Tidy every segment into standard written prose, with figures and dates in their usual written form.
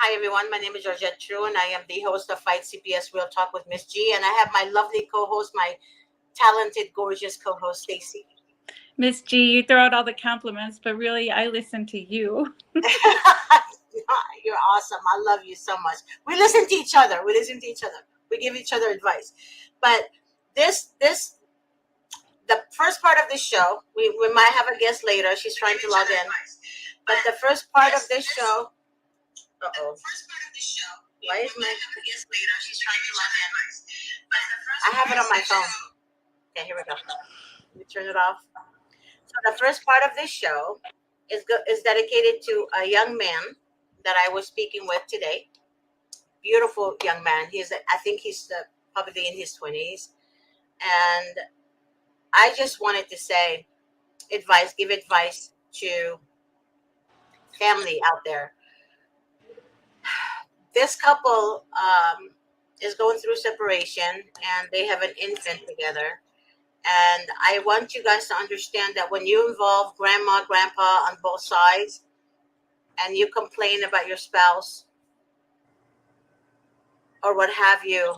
Hi, everyone. My name is Georgette True, and I am the host of Fight CPS Real Talk with Miss G. And I have my lovely co-host, my talented, gorgeous co-host, Stacy. Miss G, you throw out all the compliments, but really, I listen to you. You're awesome. I love you so much. We listen to each other. We give each other advice. But the first part of this show, we might have a guest later. She's trying to log in. But the first part of this show, why is my she's trying to log in? I have it on my phone. Okay, here we go. Let me turn it off. So the first part of this show is dedicated to a young man that I was speaking with today. Beautiful young man. I think he's probably in his 20s, and I just wanted to say, give advice to family out there. This couple is going through separation, and they have an infant together. And I want you guys to understand that when you involve grandma, grandpa on both sides, and you complain about your spouse or what have you,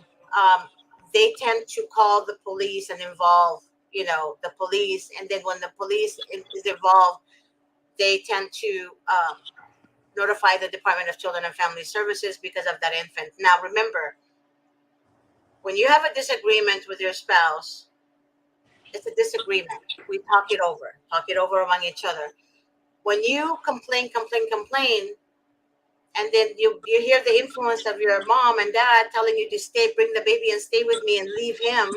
they tend to call the police and involve, the police. And then when the police is involved, they tend to notify the Department of Children and Family Services because of that infant. Now, remember, when you have a disagreement with your spouse, it's a disagreement. We talk it over among each other. When you complain, and then you hear the influence of your mom and dad telling you to stay, bring the baby and stay with me and leave him,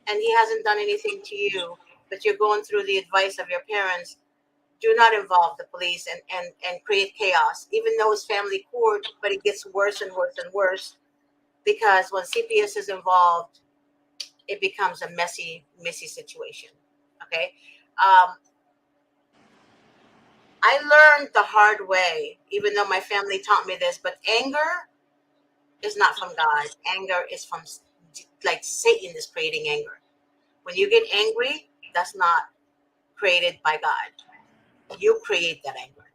and he hasn't done anything to you, but you're going through the advice of your parents, do not involve the police and create chaos, even though it's family court, but it gets worse and worse and worse, because when CPS is involved, it becomes a messy situation. Okay. I learned the hard way, even though my family taught me this, but anger is not from God. Anger is from, like, Satan is creating anger. When you get angry, that's not created by God. You create that anger.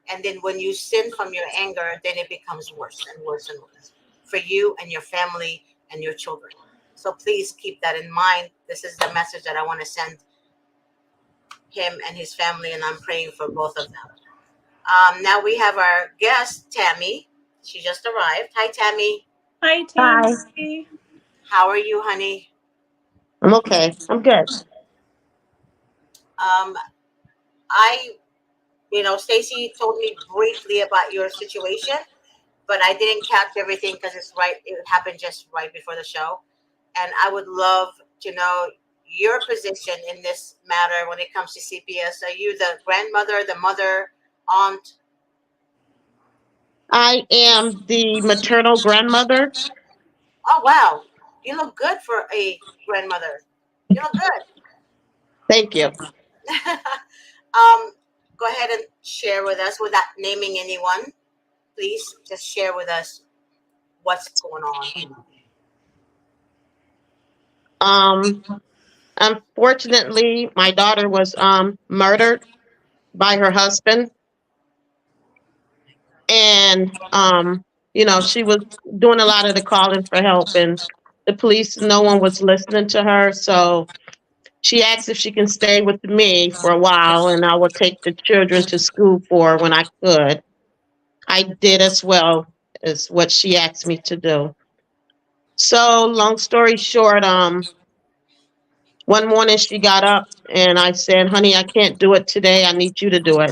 And then when you sin from your anger, then it becomes worse and worse and worse for you and your family and your children. So please keep that in mind. This is the message that I want to send him and his family, and I'm praying for both of them. Now we have our guest, Tammy. She just arrived. Hi, Tammy. Hi, Tammy. How are you, honey? I'm okay. I'm good. Stacy told me briefly about your situation, but I didn't catch everything because it happened just right before the show. And I would love to know your position in this matter when it comes to CPS. Are you the grandmother, the mother, aunt? I am the maternal grandmother. Oh, wow. You look good for a grandmother. You look good. Thank you. Go ahead and share with us without naming anyone. Please just share with us what's going on. Unfortunately, my daughter was murdered by her husband. And she was doing a lot of the calling for help, and the police, no one was listening to her. So she asked if she can stay with me for a while, and I would take the children to school for her when I could. I did as well as what she asked me to do. So long story short, one morning she got up and I said, honey, I can't do it today. I need you to do it.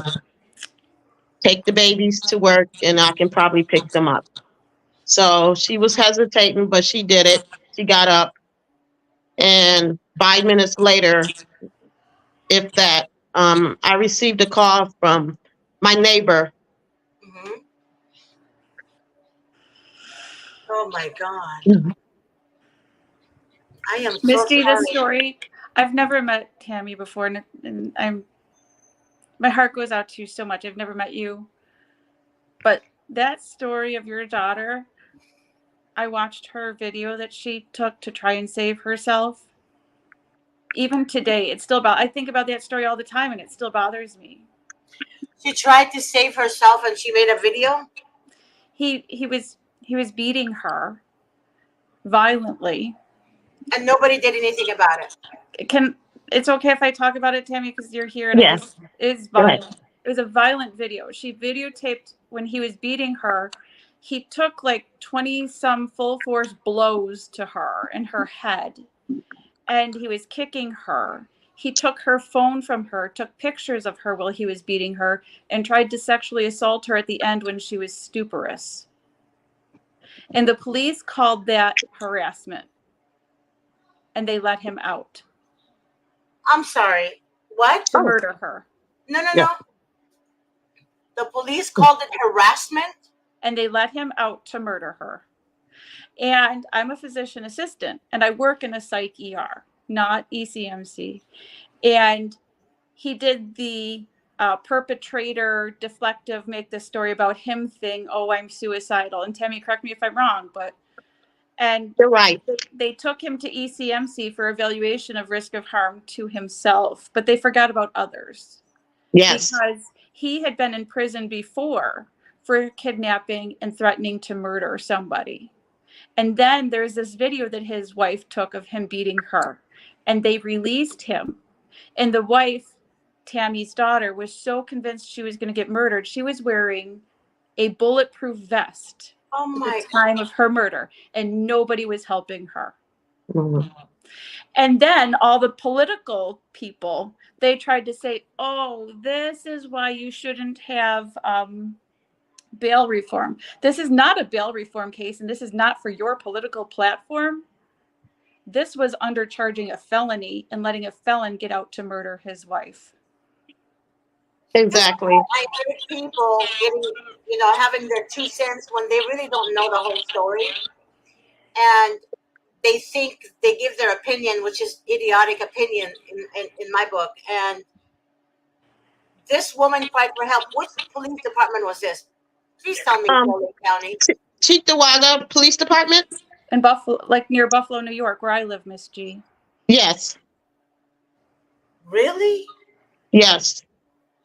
Take the babies to work and I can probably pick them up. So she was hesitating, but she did it. She got up, and 5 minutes later, if that, I received a call from my neighbor. Mm-hmm. Oh my God. Mm-hmm. I am so Misty, sorry. the story. I've never met Tammy before, and my heart goes out to you so much. I've never met you, but that story of your daughter, I watched her video that she took to try and save herself. Even today, I think about that story all the time, and it still bothers me. She tried to save herself and she made a video? he was beating her violently. And nobody did anything about it. Can It's okay if I talk about it, Tammy, because you're here, and Yes. it is Go ahead. violent. It was a violent video. She videotaped when he was beating her. He took like 20 some full force blows to her in her head, and he was kicking her. He took her phone from her, took pictures of her while he was beating her, and tried to sexually assault her at the end when she was stuporous. And the police called that harassment, and they let him out I'm sorry. What? to Oh, murder her. No, no, yeah. no. The police called it harassment. And they let him out to murder her. And I'm a physician assistant, and I work in a psych ER, not ECMC. And he did the perpetrator deflective, make this story about him thing. Oh, I'm suicidal. And Tammy, correct me if I'm wrong, but and You're right. they took him to ECMC for evaluation of risk of harm to himself, but they forgot about others Yes. because he had been in prison before for kidnapping and threatening to murder somebody. And then there's this video that his wife took of him beating her, and they released him. And the wife, Tammy's daughter, was so convinced she was going to get murdered. She was wearing a bulletproof vest Oh at the my time of her murder, and nobody was helping her. Mhm. And then all the political people, they tried to say, oh, this is why you shouldn't have bail reform. This is not a bail reform case, and this is not for your political platform. This was undercharging a felony and letting a felon get out to murder his wife. This is Exactly. why I hate people getting, having their 2 cents when they really don't know the whole story, and they think they give their opinion, which is idiotic opinion in my book. And this woman fight for help. Which police department was this? Please tell me, Um, Foley County. Cheektowaga Police Department. In Buffalo, like near Buffalo, New York, where I live, Miss G. Yes. Really? Yes.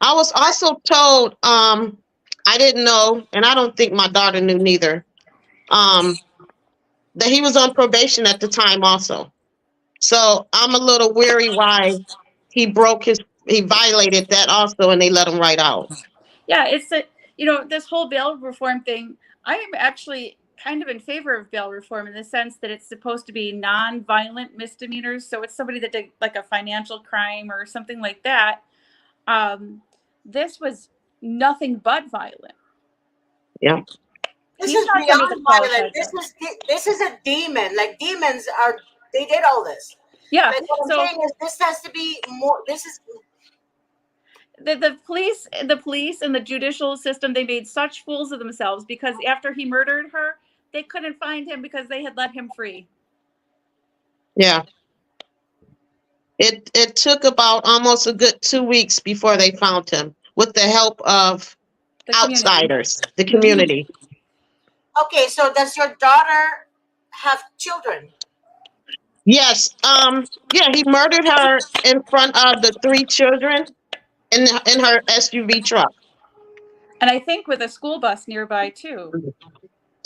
I was also told, I didn't know, and I don't think my daughter knew neither, um, that he was on probation at the time also. So I'm a little weary why he violated that also, and they let him right out. Yeah, this whole bail reform thing. I am actually kind of in favor of bail reform in the sense that it's supposed to be non-violent misdemeanors. So it's somebody that did like a financial crime or something like that. Um, this was nothing but violent. Yeah. This He's is not going to beyond qualify violent. for it. This is a demon. Like demons are. They did all this. Yeah. Like what I'm So saying is, this has to be more. This is. the police and the judicial system, they made such fools of themselves because after he murdered her, they couldn't find him because they had let him free. Yeah. It took about almost a good 2 weeks before they found him with the help of The community. outsiders, the Mhm. community. Okay, so does your daughter have children? Yes. Yeah, he murdered her in front of the three children in her SUV truck. And I think with a school bus nearby too.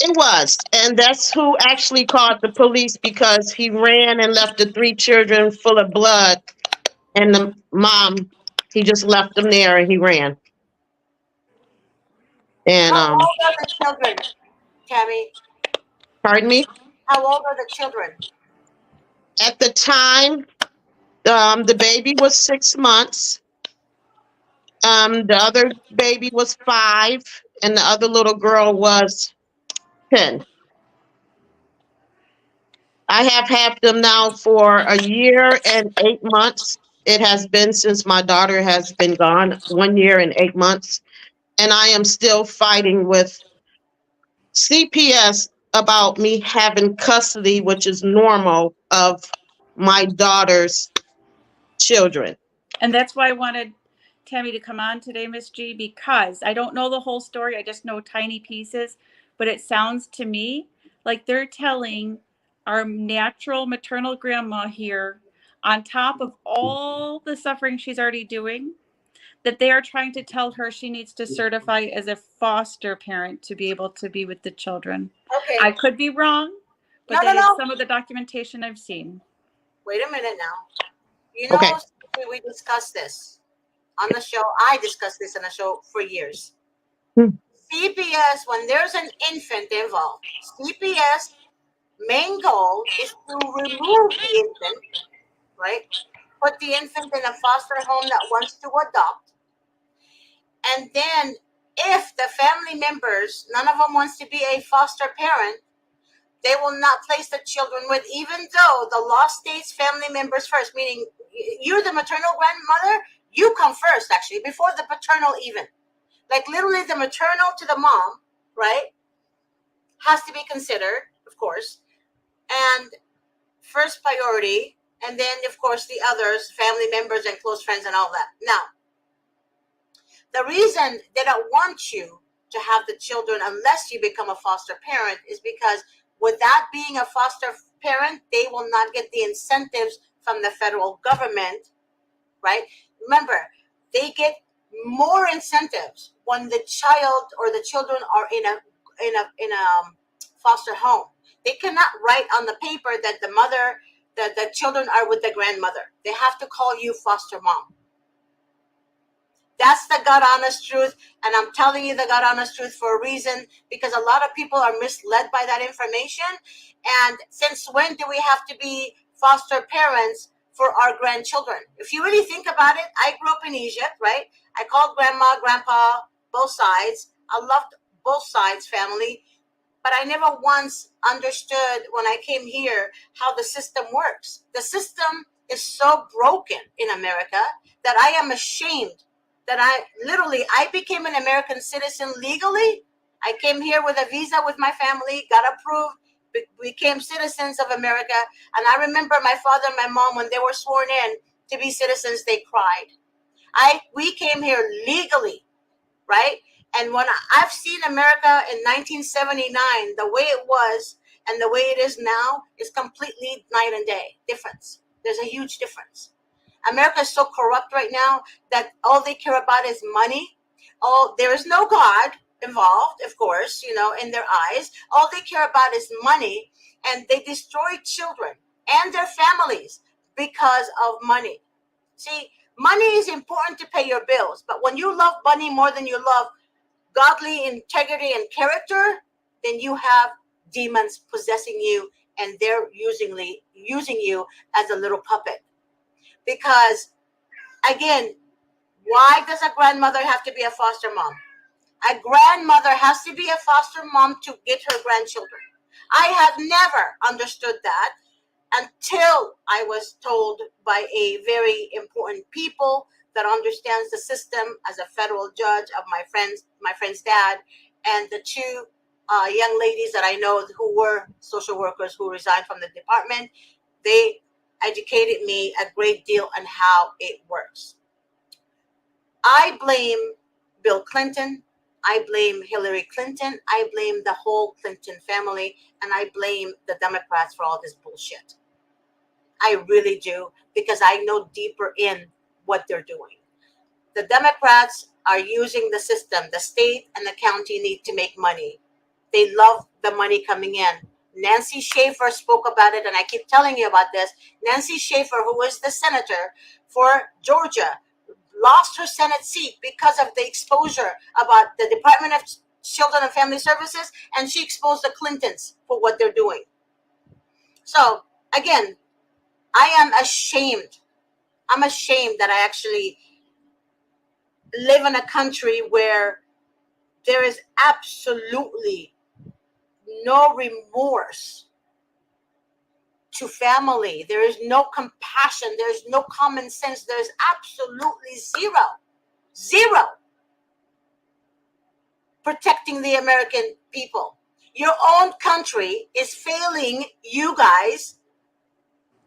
It was. And that's who actually called the police because he ran and left the three children full of blood. And the mom, he just left them there and he ran. And How old are the children, Tammy? pardon me. How old are the children? At the time, the baby was 6 months. The other baby was 5, and the other little girl was 10. I have had them now for a year and 8 months. It has been since my daughter has been gone, 1 year and 8 months. And I am still fighting with CPS about me having custody, which is normal, of my daughter's children. And that's why I wanted Tammy to come on today, Miss G, because I don't know the whole story. I just know tiny pieces, but it sounds to me like they're telling our natural maternal grandma here, on top of all the suffering she's already doing, that they are trying to tell her she needs to certify as a foster parent to be able to be with the children. Okay. I could be wrong, but No, no, that is no. some of the documentation I've seen. Wait a minute now. You Okay. know, we discussed this on the show. I discussed this on the show for years. Hmm. CPS, when there's an infant involved, CPS main goal is to remove the infant, right? Put the infant in a foster home that wants to adopt. And then if the family members, none of them wants to be a foster parent, they will not place the children with, even though the law states family members first, meaning you're the maternal grandmother, you come first, actually, before the paternal even. Like literally the maternal to the mom, right, has to be considered, of course, and first priority, and then, of course, the others, family members and close friends and all that. Now, the reason they don't want you to have the children unless you become a foster parent is because without being a foster parent, they will not get the incentives from the federal government, right? Remember, they get more incentives when the child or the children are in a foster home. They cannot write on the paper that the children are with the grandmother. They have to call you foster mom. That's the God honest truth. And I'm telling you the God honest truth for a reason, because a lot of people are misled by that information. And since when do we have to be foster parents for our grandchildren? If you really think about it, I grew up in Egypt, right? I called grandma, grandpa, both sides. I loved both sides family. But I never once understood when I came here how the system works. The system is so broken in America that I am ashamed that I became an American citizen legally. I came here with a visa with my family, got approved, became citizens of America. And I remember my father and my mom, when they were sworn in to be citizens, they cried. We came here legally, right? And when I've seen America in 1979, the way it was and the way it is now is completely night and day difference. There's a huge difference. America is so corrupt right now that all they care about is money. Oh, there is no God involved, of course, in their eyes. All they care about is money, and they destroy children and their families because of money. See, money is important to pay your bills, but when you love money more than you love godly integrity and character, then you have demons possessing you, and they're using you as a little puppet. Because again, why does a grandmother have to be a foster mom? A grandmother has to be a foster mom to get her grandchildren. I have never understood that until I was told by a very important people that understands the system as a federal judge of my friend's dad, and the two young ladies that I know who were social workers who resigned from the department. They educated me a great deal on how it works. I blame Bill Clinton. I blame Hillary Clinton. I blame the whole Clinton family. And I blame the Democrats for all this bullshit. I really do, because I know deeper in what they're doing. The Democrats are using the system. The state and the county need to make money. They love the money coming in. Nancy Schaefer spoke about it, and I keep telling you about this. Nancy Schaefer, who was the senator for Georgia, lost her Senate seat because of the exposure about the Department of Children and Family Services, and she exposed the Clintons for what they're doing. So, again, I am ashamed. I'm ashamed that I actually live in a country where there is absolutely no remorse to family. There is no compassion. There's no common sense. There's absolutely zero protecting the American people. Your own country is failing you guys,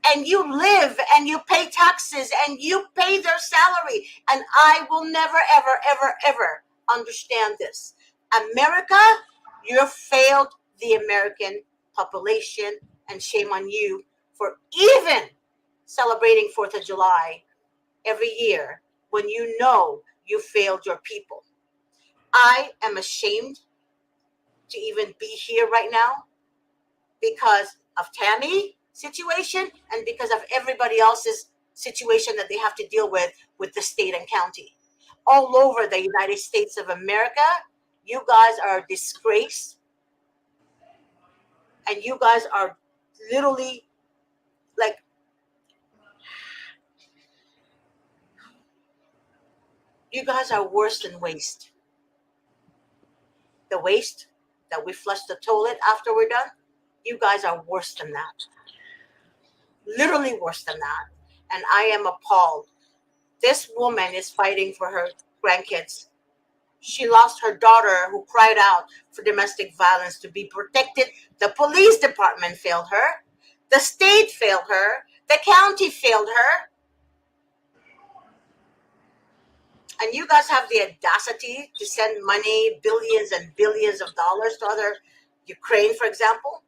and you live and you pay taxes and you pay their salary. And I will never, ever, ever, ever understand this. America, you failed the American population, and shame on you for even celebrating 4th of July every year when you know you failed your people. I am ashamed to even be here right now because of Tammy situation and because of everybody else's situation that they have to deal with the state and county. All over the United States of America, you guys are a disgrace, and you guys are literally like, you guys are worse than waste. The waste that we flush the toilet after we're done, you guys are worse than that. Literally worse than that. And I am appalled. This woman is fighting for her grandkids. She lost her daughter who cried out for domestic violence to be protected. The police department failed her. The state failed her. The county failed her. And you guys have the audacity to send money, billions and billions of dollars to other Ukraine, for example.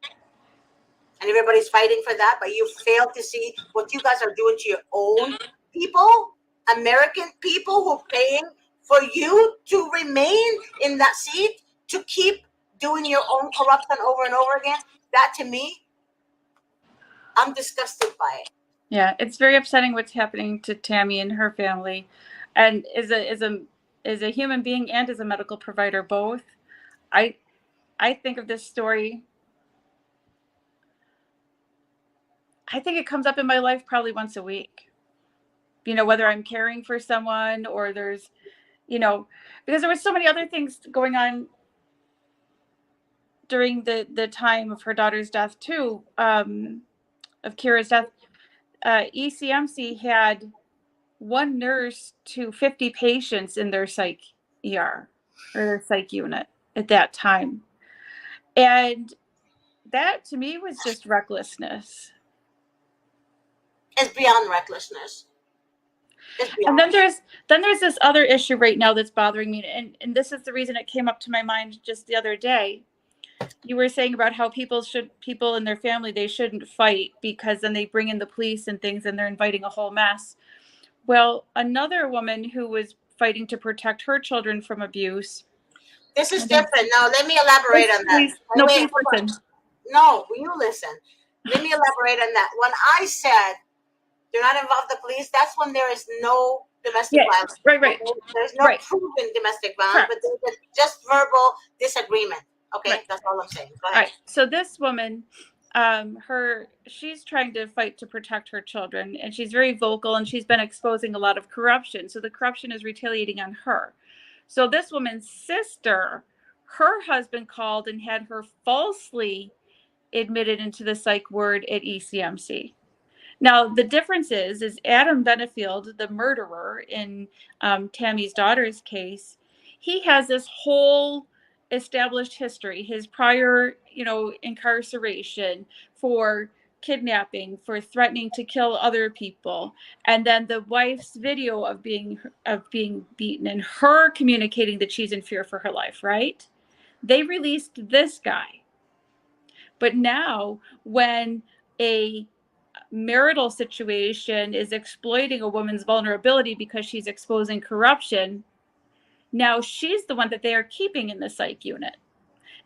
And everybody's fighting for that, but you fail to see what you guys are doing to your own people, American people who are paying for you to remain in that seat, to keep doing your own corruption over and over again. That to me, I'm disgusted by it. Yeah, it's very upsetting what's happening to Tammy and her family, and as a human being and as a medical provider both. I I think of this story. I think it comes up in my life probably once a week. Whether I'm caring for someone or there's, because there was so many other things going on during the time of her daughter's death too, of Kira's death. ECMC had one nurse to 50 patients in their psych ER or their psych unit at that time. And that to me was just recklessness. It's beyond recklessness. It's And beyond. then there's this other issue right now that's bothering me, and this is the reason it came up to my mind just the other day. You were saying about how people in their family, they shouldn't fight because then they bring in the police and things and they're inviting a whole mess. Well, another woman who was fighting to protect her children from abuse. This is different. Now, let me elaborate on that. Please, no, Wait, please listen. no, you listen. Let me elaborate on that. When I said do not involve the police, that's when there is no domestic violence. Right. Okay? There's no proven domestic violence, but there's just verbal disagreement. Okay, that's all I'm saying. Go ahead. All right. So this woman, she's trying to fight to protect her children, and she's very vocal, and she's been exposing a lot of corruption. So the corruption is retaliating on her. So this woman's sister, her husband called and had her falsely admitted into the psych ward at ECMC. Now, the difference is Adam Benefield, the murderer in Tammy's daughter's case, he has this whole established history, his prior, incarceration for kidnapping, for threatening to kill other people, and then the wife's video of being beaten and her communicating that she's in fear for her life, right? They released this guy. But now when a marital situation is exploiting a woman's vulnerability because she's exposing corruption, now she's the one that they are keeping in the psych unit.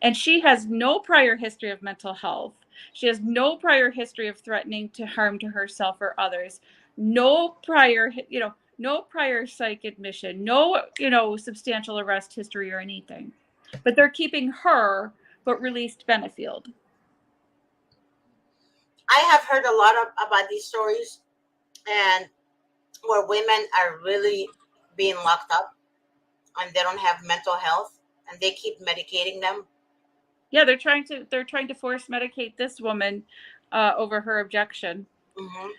And she has no prior history of mental health. She has no prior history of threatening to harm to herself or others. No prior, no prior psych admission, no, substantial arrest history or anything. But they're keeping her, but released Benefield. I have heard a lot about these stories, and where women are really being locked up and they don't have mental health and they keep medicating them. Yeah, they're trying to force medicate this woman over her objection. Mm-hmm.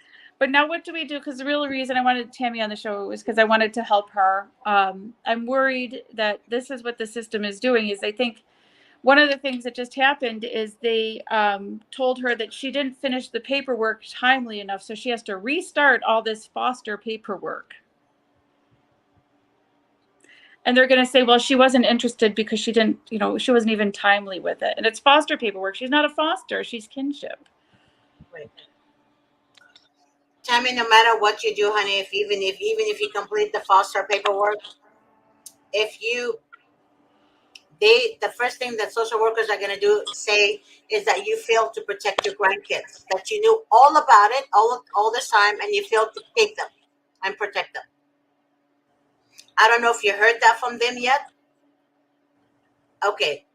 But now what do we do? Because the real reason I wanted Tammy on the show was because I wanted to help her. I'm worried that this is what the system is doing. Is I think one of the things that just happened is they told her that she didn't finish the paperwork timely enough, so she has to restart all this foster paperwork. And they're going to say, well, she wasn't interested because she didn't, she wasn't even timely with it. And it's foster paperwork. She's not a foster. She's kinship. Right. Tammy, no matter what you do, honey, even if you complete the foster paperwork, if you the first thing that social workers are going to do say is that you failed to protect your grandkids, that you knew all about it all this time and you failed to take them and protect them. I don't know if you heard that from them yet. Okay,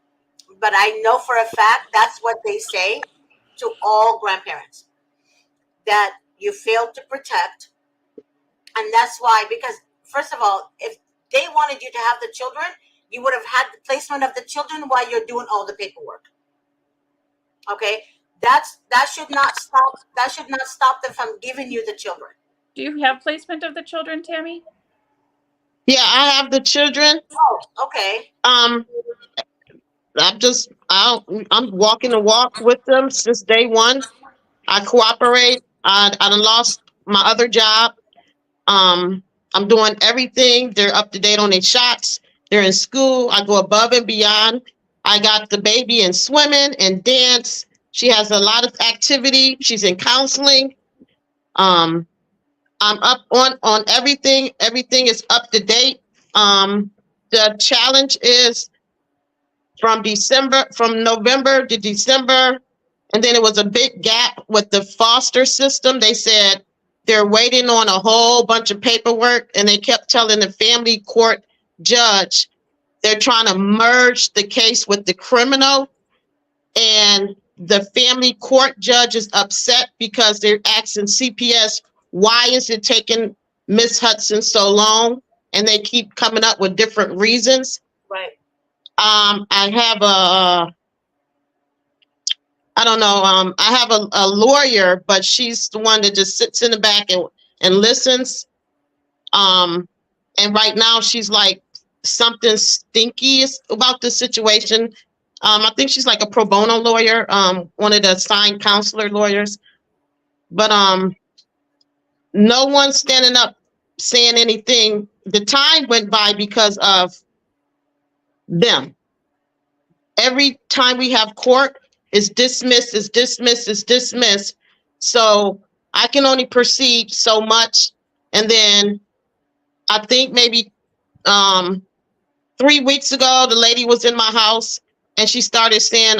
but I know for a fact that's what they say to all grandparents, that you failed to protect. And that's why, because first of all, if they wanted you to have the children, you would have had the placement of the children while you're doing all the paperwork. Okay, that should not stop them from giving you the children. Do you have placement of the children, Tammy? Yeah, I have the children. Oh, okay. Um, I'm walking the walk with them since day one. I cooperate. I done lost my other job. Um, I'm doing everything. They're up to date on their shots. They're in school. I go above and beyond. I got the baby in swimming and dance. She has a lot of activity. She's in counseling. Um, I'm up on everything. Everything is up to date. The challenge is from November to December, and then it was a big gap with the foster system. They said they're waiting on a whole bunch of paperwork, and they kept telling the family court judge they're trying to merge the case with the criminal, and the family court judge is upset because they're asking CPS, why is it taking Miss Hudson so long? And they keep coming up with different reasons. Right. I have I don't know. I have a lawyer, but she's the one that just sits in the back and listens. Um, and right now she's like something stinky about the situation. I think she's like a pro bono lawyer, one of the assigned counselor lawyers. But no one's standing up saying anything. The time went by because of them. Every time we have court, is dismissed, is dismissed, is dismissed. So I can only proceed so much. And then I think maybe 3 weeks ago, the lady was in my house and she started saying,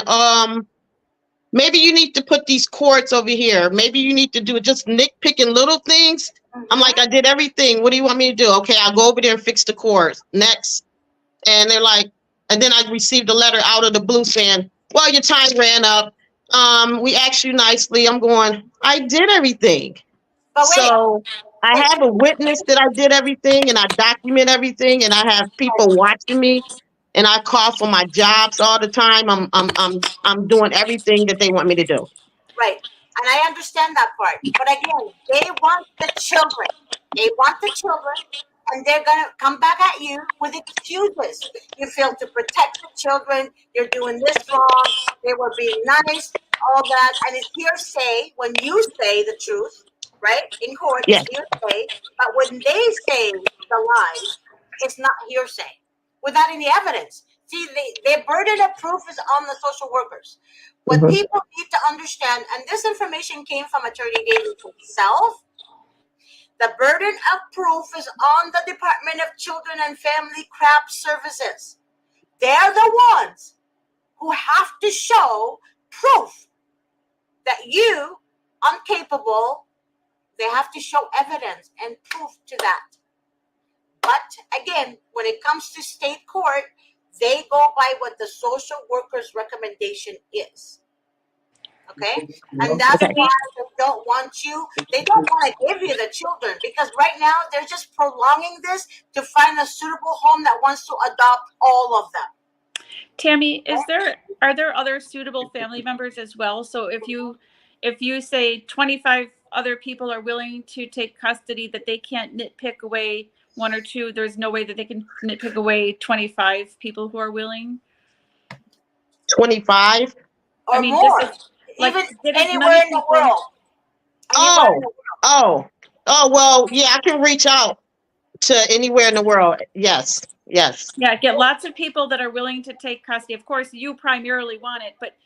maybe you need to put these cords over here. Maybe you need to do just nitpicking little things. I'm like, I did everything. What do you want me to do? Okay, I'll go over there and fix the cords. Next. And they're like, and then I received a letter out of the blue saying, well, your time ran up. We asked you nicely. I'm going, I did everything. But wait, So I wait. have a witness that I did everything and I document everything and I have people watching me and I call for my jobs all the time. I'm doing everything that they want me to do. Right. And I understand that part. But again, they want the children. They want the children, and they're going to come back at you with excuses. You failed to protect the children. You're doing this wrong. They were being nice, all that. And it's hearsay when you say the truth, right? In court, Yes. it's hearsay. But when they say the lies, it's not hearsay without any evidence. See, their burden of proof is on the social workers. What Mhm. people need to understand, and this information came from Attorney Davis himself, the burden of proof is on the Department of Children and Family Craft Services. They're the ones who have to show proof that you are capable. They have to show evidence and proof to that. But again, when it comes to state court, they go by what the social worker's recommendation is. Okay? And that's Okay. why they don't want you, they don't want to give you the children, because right now they're just prolonging this to find a suitable home that wants to adopt all of them. Tammy, are there other suitable family members as well? So if you say 25 other people are willing to take custody, that they can't nitpick away one or two, there's no way that they can nitpick away 25 people who are willing? 25. Or I mean, more. like, Even get as anywhere many in the people. world. Anywhere in the world. Well, yeah, I can reach out to anywhere in the world. Yes. Yeah, get lots of people that are willing to take custody. Of course, you primarily want it, but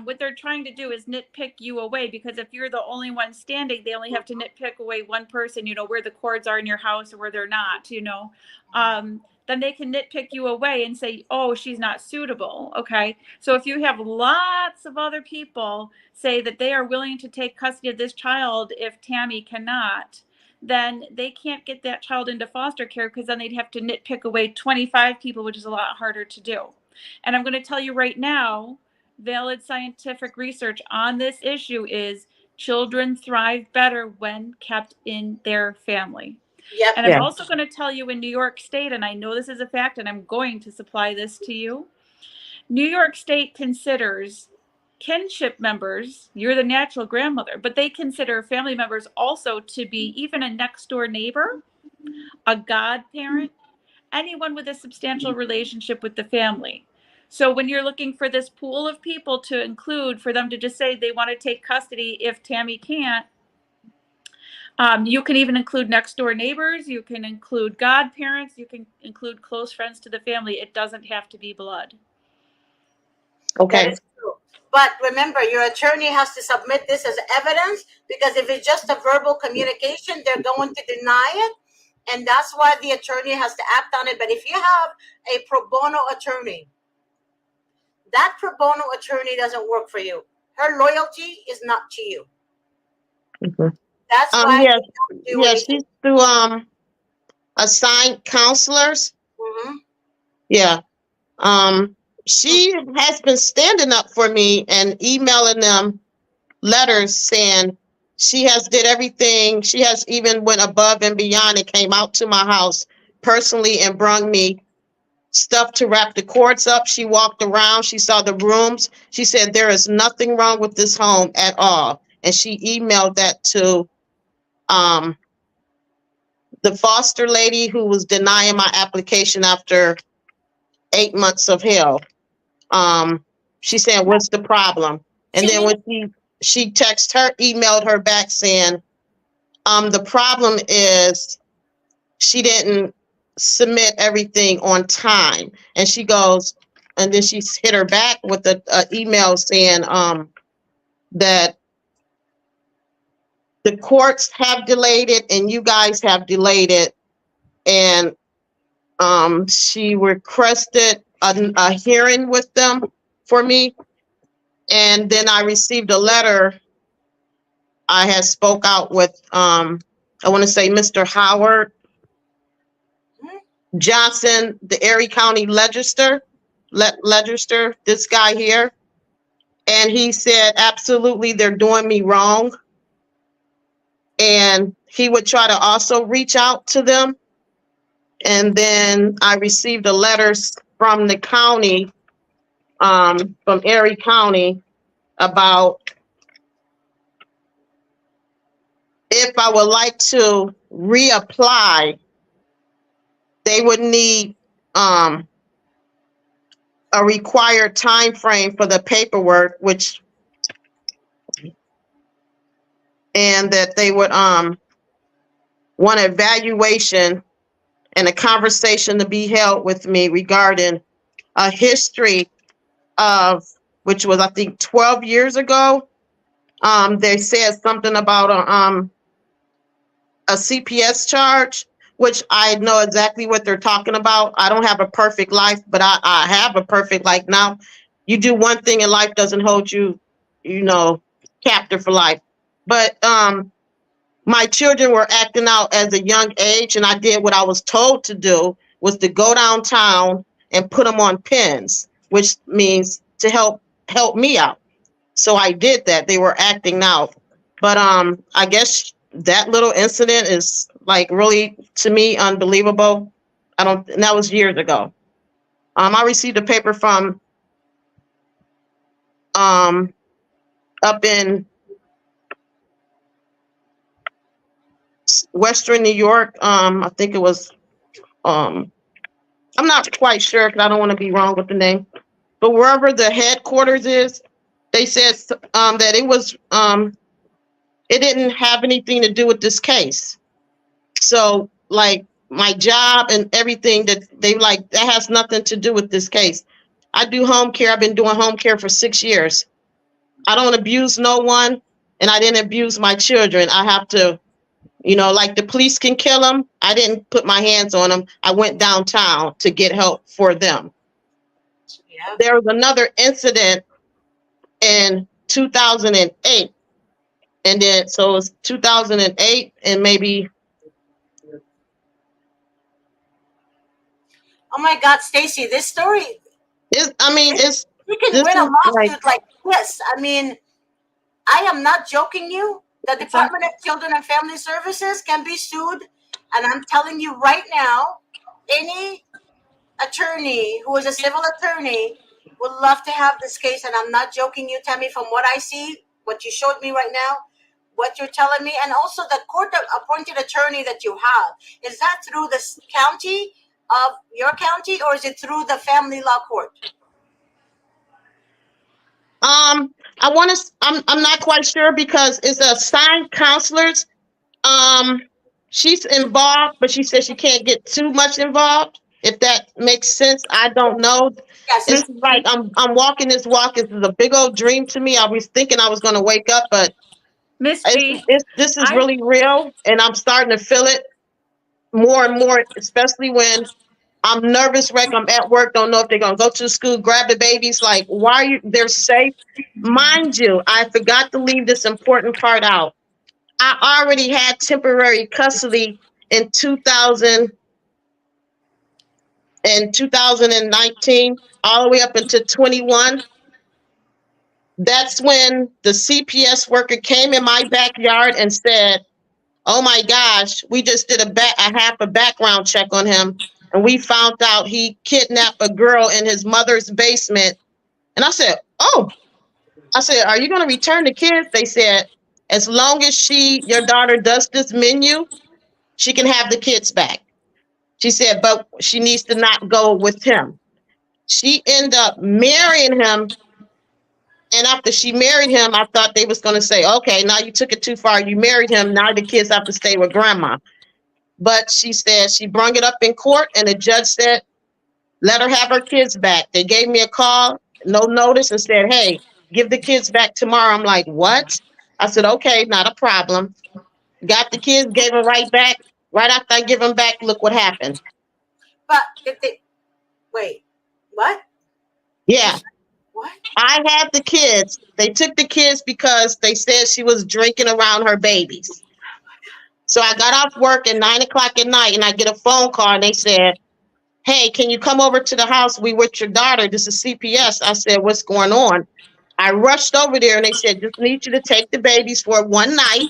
what they're trying to do is nitpick you away, because if you're the only one standing, they only have to nitpick away one person, where the cords are in your house or where they're not, then they can nitpick you away and say, oh, she's not suitable. Okay. So if you have lots of other people say that they are willing to take custody of this child if Tammy cannot, then they can't get that child into foster care, because then they'd have to nitpick away 25 people, which is a lot harder to do. And I'm going to tell you right now, valid scientific research on this issue is children thrive better when kept in their family. Yep. And I'm Yeah. also going to tell you, in New York State, and I know this is a fact, and I'm going to supply this to you, New York State considers kinship members, you're the natural grandmother, but they consider family members also to be even a next door neighbor, a godparent, anyone with a substantial relationship with the family. So when you're looking for this pool of people to include, for them to just say they want to take custody if Tammy can't, you can even include next door neighbors, you can include godparents, you can include close friends to the family. It doesn't have to be blood. That Okay. is true. But remember, your attorney has to submit this as evidence, because if it's just a verbal communication, they're going to deny it. And that's why the attorney has to act on it. But if you have a pro bono attorney, that pro bono attorney doesn't work for you. Her loyalty is not to you. Mhm. That's why Yeah, they don't do yeah, anything. she's through assigned counselors. Hmm. Yeah. She has been standing up for me and emailing them letters saying she has did everything. She has even went above and beyond and came out to my house personally and brung me stuff to wrap the cords up. She walked around. She saw the rooms. She said there is nothing wrong with this home at all. And she emailed that to um, the foster lady who was denying my application after 8 months of hell. She said, "What's the problem?" And See, then when she texted her, emailed her back saying, the problem is she didn't submit everything on time. And she goes, and then she hit her back with a email saying that the courts have delayed it and you guys have delayed it. And she requested a hearing with them for me. And then I received a letter. I had spoke out with, I want to say Mr. Howard Johnson, the Erie County legislator, this guy here. And he said, absolutely, they're doing me wrong. And he would try to also reach out to them. And then I received a letter from the county, from Erie County, about if I would like to reapply, they would need a required time frame for the paperwork, which, and that they would want an evaluation and a conversation to be held with me regarding a history of, which was I think 12 years ago. They said something about a CPS charge, which I know exactly what they're talking about. I don't have a perfect life, but I have a perfect life now. You do one thing in life doesn't hold you, captive for life. But my children were acting out as a young age, and I did what I was told to do, was to go downtown and put them on pins, which means to help me out. So I did that. They were acting out. But I guess that little incident is like really, to me, unbelievable. And that was years ago. I received a paper from up in Western New York. I think it was I'm not quite sure because I don't want to be wrong with the name. But wherever the headquarters is, they said that it was it didn't have anything to do with this case. So like my job and everything that they like, that has nothing to do with this case. I do home care. I've been doing home care for 6 years. I don't abuse no one, and I didn't abuse my children. I have to, Like the police can kill them. I didn't put my hands on them. I went downtown to get help for them. Yeah. There was another incident in 2008. And then, so it's 2008 and maybe, Oh my God, Stacy, this story, we can this win a is like, lawsuit like this. I mean, I am not joking you. The It's on. Department of Children and Family Services can be sued. And I'm telling you right now, any attorney who is a civil attorney would love to have this case. And I'm not joking you, Tammy, from what I see, what you showed me right now, what you're telling me, and also the court appointed attorney that you have. Is that through the county of your county, or is it through the family law court? I'm not quite sure because it's assigned counselors. Um, she's involved, but she says she can't get too much involved. If that makes sense, I don't know. Yes. It's like I'm walking this walk. This is a big old dream to me. I was thinking I was going to wake up, but Miss G, this is I really real, and I'm starting to feel it more and more, especially when I'm nervous wreck. I'm at work, don't know if they're gonna go to school, grab the babies. Like, why are you? They're safe. Mind you, I forgot to leave this important part out. I already had temporary custody in 2019, all the way up until 21. That's when the CPS worker came in my backyard and said, "Oh my gosh, we just did a half a background check on him, and we found out he kidnapped a girl in his mother's basement." And I said, "Oh," I said, "Are you going to return the kids?" They said, "As long as your daughter does this menu, she can have the kids back." She said, "But she needs to not go with him." She ended up marrying him. And after she married him, I thought they was going to say, "Okay, now you took it too far. You married him. Now the kids have to stay with grandma." But she said she brought it up in court, and the judge said, "Let her have her kids back." They gave me a call, no notice, and said, "Hey, give the kids back tomorrow." I'm like, "What?" I said, "Okay, not a problem." Got the kids, gave them right back. Right after I give them back, look what happened. But did they wait? What? Yeah, What? I had the kids. They took the kids because they said she was drinking around her babies. So I got off work at 9 o'clock at night, and I get a phone call, and they said, "Hey, can you come over to the house? We with your daughter. This is CPS." I said, "What's going on?" I rushed over there, and they said, "Just need you to take the babies for one night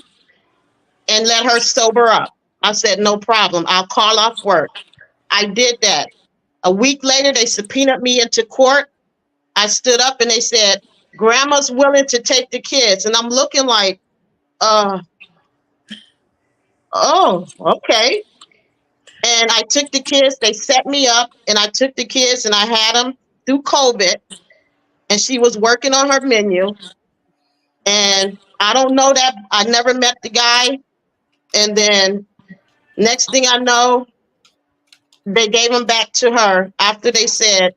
and let her sober up." I said, "No problem. I'll call off work." I did that. A week later, they subpoenaed me into court. I stood up, and they said, "Grandma's willing to take the kids." And I'm looking like, uh, oh, okay. And I took the kids. They set me up, and I took the kids, and I had them through COVID. And she was working on her menu. And I don't know that. I never met the guy. And then next thing I know, they gave him back to her after they said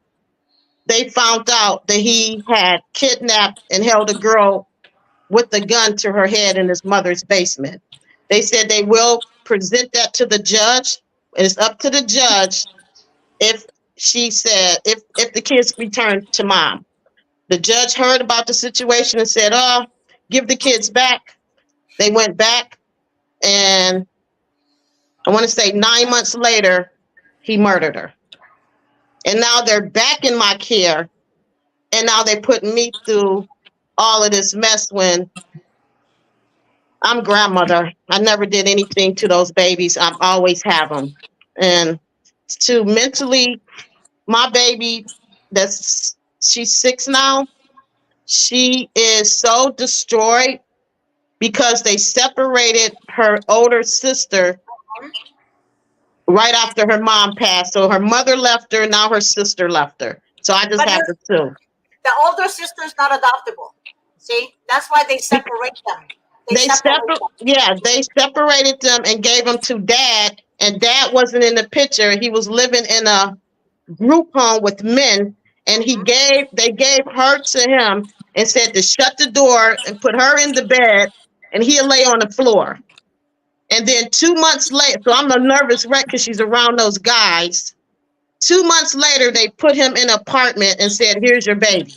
they found out that he had kidnapped and held a girl with a gun to her head in his mother's basement. They said they will present that to the judge. And it's up to the judge if if the kids return to mom. The judge heard about the situation and said, "Oh, give the kids back." They went back, and I want to say 9 months later, he murdered her. And now they're back in my care, and now they're putting me through all of this mess when I'm grandmother. I never did anything to those babies. I always have them. And to mentally, my baby, she's 6 now, she is so destroyed because they separated her older sister right after her mom passed. So her mother left her, now her sister left her. So I just But have the two. the older sister is not adoptable. See, that's why they separate them. They separated them and gave them to dad, and dad wasn't in the picture. He was living in a group home with men, and they gave her to him and said to shut the door and put her in the bed, and he'll lay on the floor. And then 2 months later, so I'm a nervous wreck because she's around those guys. 2 months later, they put him in an apartment and said, "Here's your baby."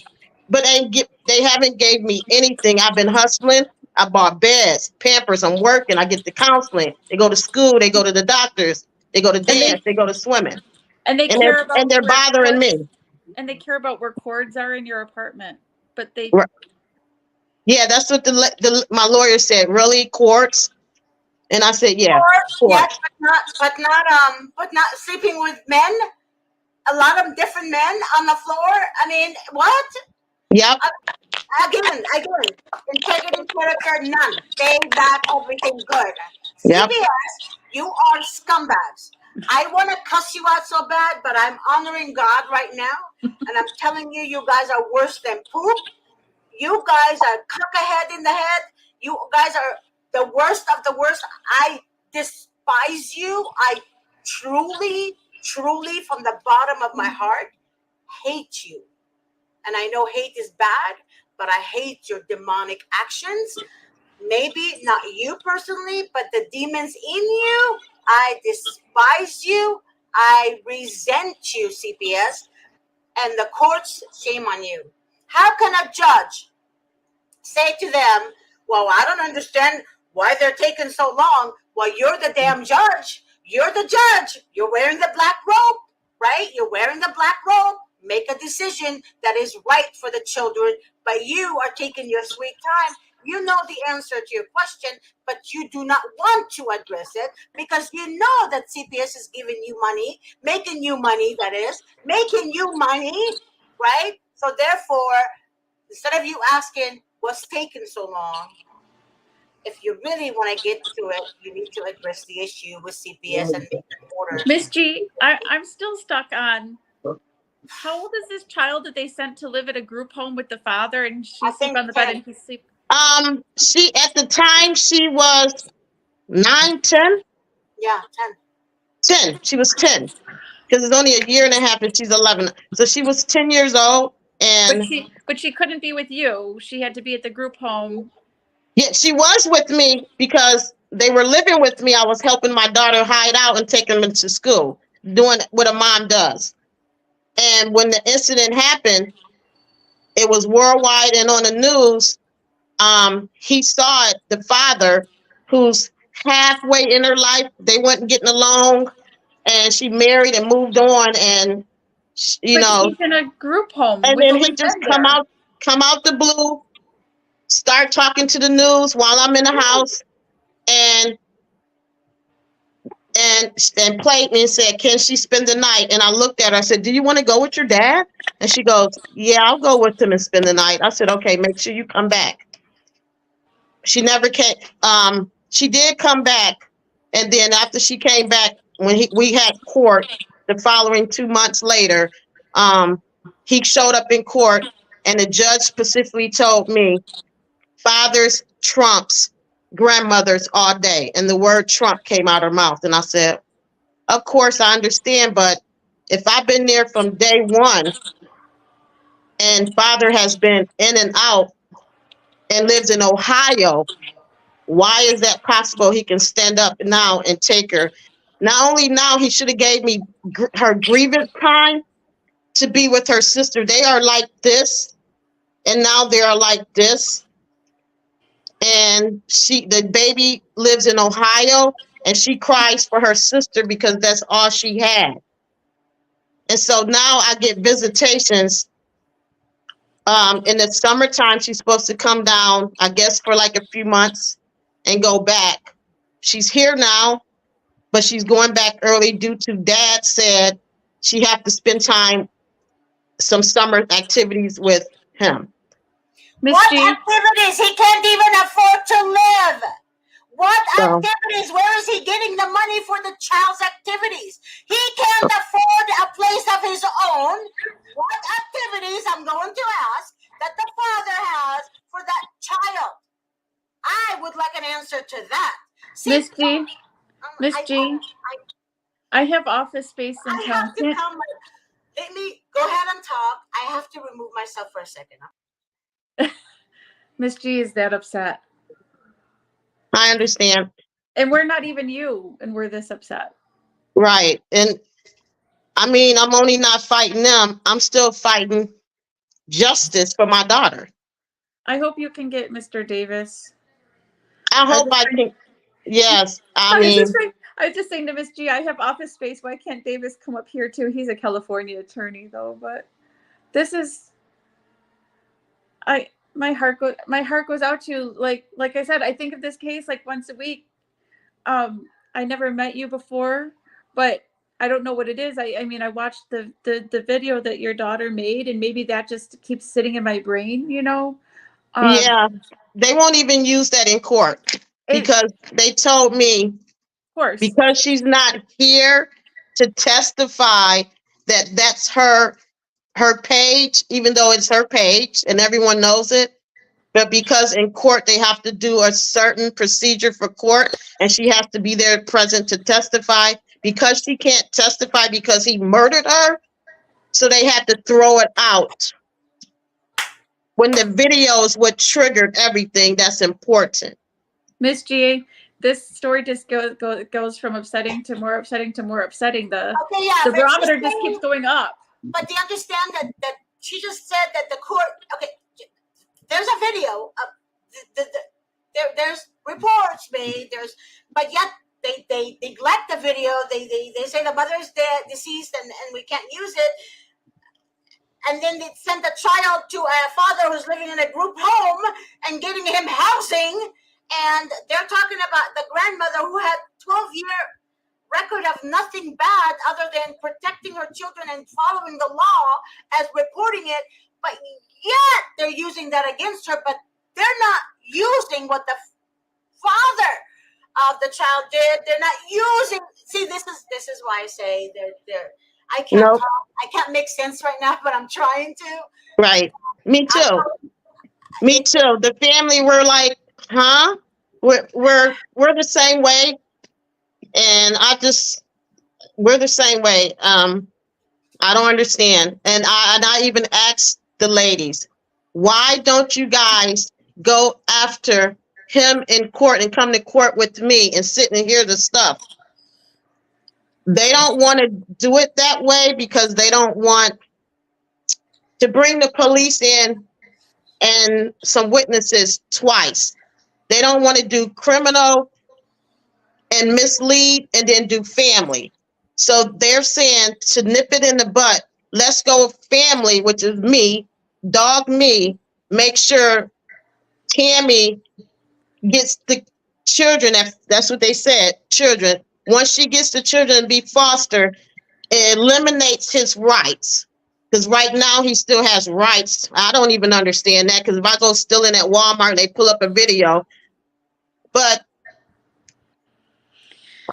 But they haven't gave me anything. I've been hustling. I bought beds, Pampers. I'm working. I get the counseling. They go to school. They go to the doctors. They go to And dance. They go to swimming, and they and care they're about where bothering cords, me. and they care about where cords are in your apartment. But they Right. Yeah, that's what my lawyer said. Really, courts? And I said, yeah, Course, yes, courts. but not sleeping with men. A lot of different men on the floor. I mean, what? Yep, Uh, again, integrity, character, none. They got everything good. yep. CPS, you are scumbags. I want to cuss you out so bad, but I'm honoring God right now, and I'm telling you, you guys are worse than poop. You guys are cock a head in the head. You guys are the worst of the worst. I despise you. I truly, truly, from the bottom of my heart, hate you. And I know hate is bad, but I hate your demonic actions. Maybe not you personally, but the demons in you. I despise you. I resent you, CPS. And the courts, shame on you. How can a judge say to them, "Well, I don't understand why they're taking so long"? Well, you're the damn judge. You're the judge. You're wearing the black robe, right? You're wearing the black robe. Make a decision that is right for the children, but you are taking your sweet time. You know the answer to your question, but you do not want to address it because you know that CPS is giving you money, making you money, that is, making you money, right? So therefore, instead of you asking what's taking so long, if you really want to get to it, you need to address the issue with CPS and make an order. Miss G, I'm still stuck on how old is this child that they sent to live at a group home with the father and she I sleep think on the bed 10. and he sleep? She at the time she was 9, 10, Yeah, 10. 10. She was 10 because it's only a year and a half and she's 11. So she was 10 years old, But and she couldn't be with you. She had to be at the group home. yeah, she was with me because they were living with me. I was helping my daughter hide out and take them into school, doing what a mom does. And when the incident happened, it was worldwide and on the news. He saw it, the father, who's halfway in her life. They weren't getting along, and she married and moved on, and you But know, he's in a group home and with then only he just men there. come out the blue, start talking to the news while I'm in the house, and and played me and said, "Can she spend the night?" And I looked at her. I said, "Do you want to go with your dad?" And she goes, "Yeah, I'll go with him and spend the night." I said, "Okay, make sure you come back." She never came. She did come back, and then after she came back, when we had court the following 2 months later, um, he showed up in court, and the judge specifically told me, "Fathers trumps grandmothers all day," and the word "Trump" came out her mouth, and I said, "Of course I understand, but if I've been there from day one, and father has been in and out and lives in Ohio, why is that possible? He can stand up now and take her. Not only now, he should have gave me her grievance time to be with her sister. They are like this, and now they are like this. And the baby lives in Ohio, and she cries for her sister because that's all she had. And so now I get visitations. In the summertime, she's supposed to come down, I guess, for like a few months and go back. She's here now, but she's going back early due to dad said she have to spend time, some summer activities with him. Miss What G, activities? He can't even afford to live. What So activities? Where is he getting the money for the child's activities? He can't afford a place of his own. What activities, I'm going to ask, that the father has for that child? I would like an answer to that. See, Miss G, Miss G, I have office space in I town. have to come. Let me go ahead and talk. I have to remove myself for a second. Miss G is that upset. I understand. And we're not even you, and we're this upset. Right. And I mean, I'm only not fighting them. I'm still fighting justice for my daughter. I hope you can get Mr. Davis. I I hope was I saying, can. Yes. I I was just mean, saying, I was just saying to Miss G, I have office space. Why can't Davis come up here too? He's a California attorney though, but this is I my heart goes out to you. Like I said, I think of this case like once a week. I never met you before, but I don't know what it is. I mean, I watched the video that your daughter made, and maybe that just keeps sitting in my brain, you know. Um, yeah, they won't even use that in court it, because they told me of course, because she's not here to testify that that's her page, even though it's her page and everyone knows it. But because in court they have to do a certain procedure for court, and she has to be there present to testify. Because she can't testify because he murdered her, so they had to throw it out. When the video is what triggered everything, that's important. Miss G, this story just goes from upsetting to more upsetting to more upsetting. Okay, yeah, The but she's barometer just keeps saying, going up. but do you understand that she just said that the court? Okay, there's a video. There's reports made. But yet they neglect the video. They say the mother's dead, deceased, and we can't use it. And then they send the child to a father who's living in a group home and getting him housing. And they're talking about the grandmother who had 12-year record of nothing bad other than protecting her children and following the law as reporting it. But yet they're using that against her, but they're not using what the father of the child did. They're not using. See, this is why I say they're I can't Nope. talk. I can't make sense right now, but I'm trying to. Right. Me I too. know Me it's too. The family were like, huh? We're the same way. And we're the same way. I don't understand. And I even asked the ladies, why don't you guys go after him in court and come to court with me and sit and hear the stuff? They don't want to do it that way because they don't want to bring the police in and some witnesses twice. They don't want to do criminal and mislead and then do family. So they're saying to nip it in the butt, let's go family, which is me, dog me, make sure Tammy gets the children. That's what they said, children. Once she gets the children and be foster, it eliminates his rights. Because right now he still has rights. I don't even understand that because if I go still in at Walmart and they pull up a video, but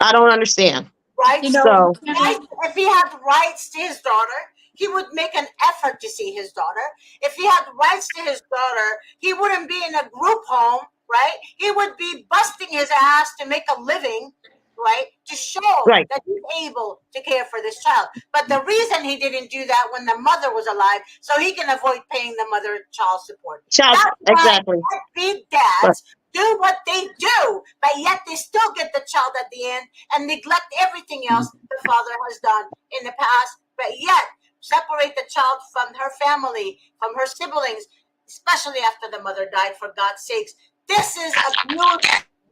I don't understand. You rights. know, So, Tammy, If he had rights to his daughter, he would make an effort to see his daughter. If he had rights to his daughter, he wouldn't be in a group home, right? He would be busting his ass to make a living, right? To show right. that he's able to care for this child. But the reason he didn't do that when the mother was alive, so he can avoid paying the mother child support. Child, That's why exactly. big But dads do what they do, but yet they still get the child at the end and neglect everything else the father has done in the past, but yet separate the child from her family, from her siblings, especially after the mother died, for God's sakes. This is abuse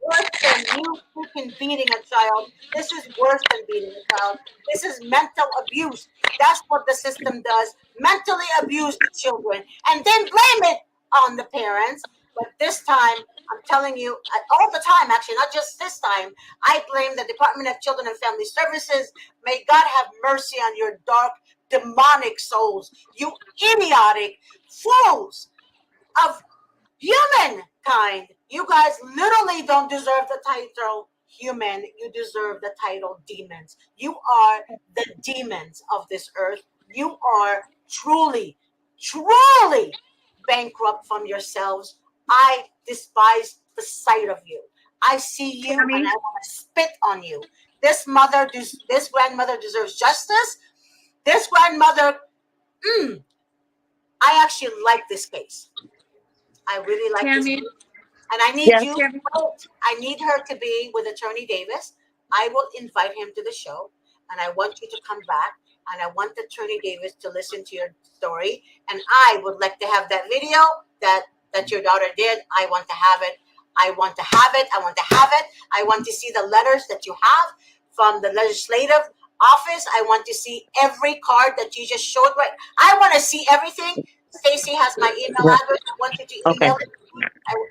worse than you freaking beating a child. This is worse than beating a child. This is mental abuse. That's what the system does. Mentally abuse the children and then blame it on the parents. But this time, I'm telling you, all the time, actually, not just this time, I blame the Department of Children and Family Services. May God have mercy on your dark, demonic souls, you idiotic fools of humankind. You guys literally don't deserve the title human. You deserve the title demons. You are the demons of this earth. You are truly, truly bankrupt from yourselves. I despise the sight of you. I see you and I Tammy, want to spit on you. This grandmother deserves justice. This grandmother, I actually like this case. I really like this Tammy, case. And I need Yes. you, Tammy, I need her to be with Attorney Davis. I will invite him to the show, and I want you to come back, and I want Attorney Davis to listen to your story. And I would like to have that video that your daughter did. I want to have it. I want to have it. I want to have it. I want to see the letters that you have from the legislative office. I want to see every card that you just showed. Right. I want to see everything. Stacy has my email Yeah. address. I want you to Okay. email it to me.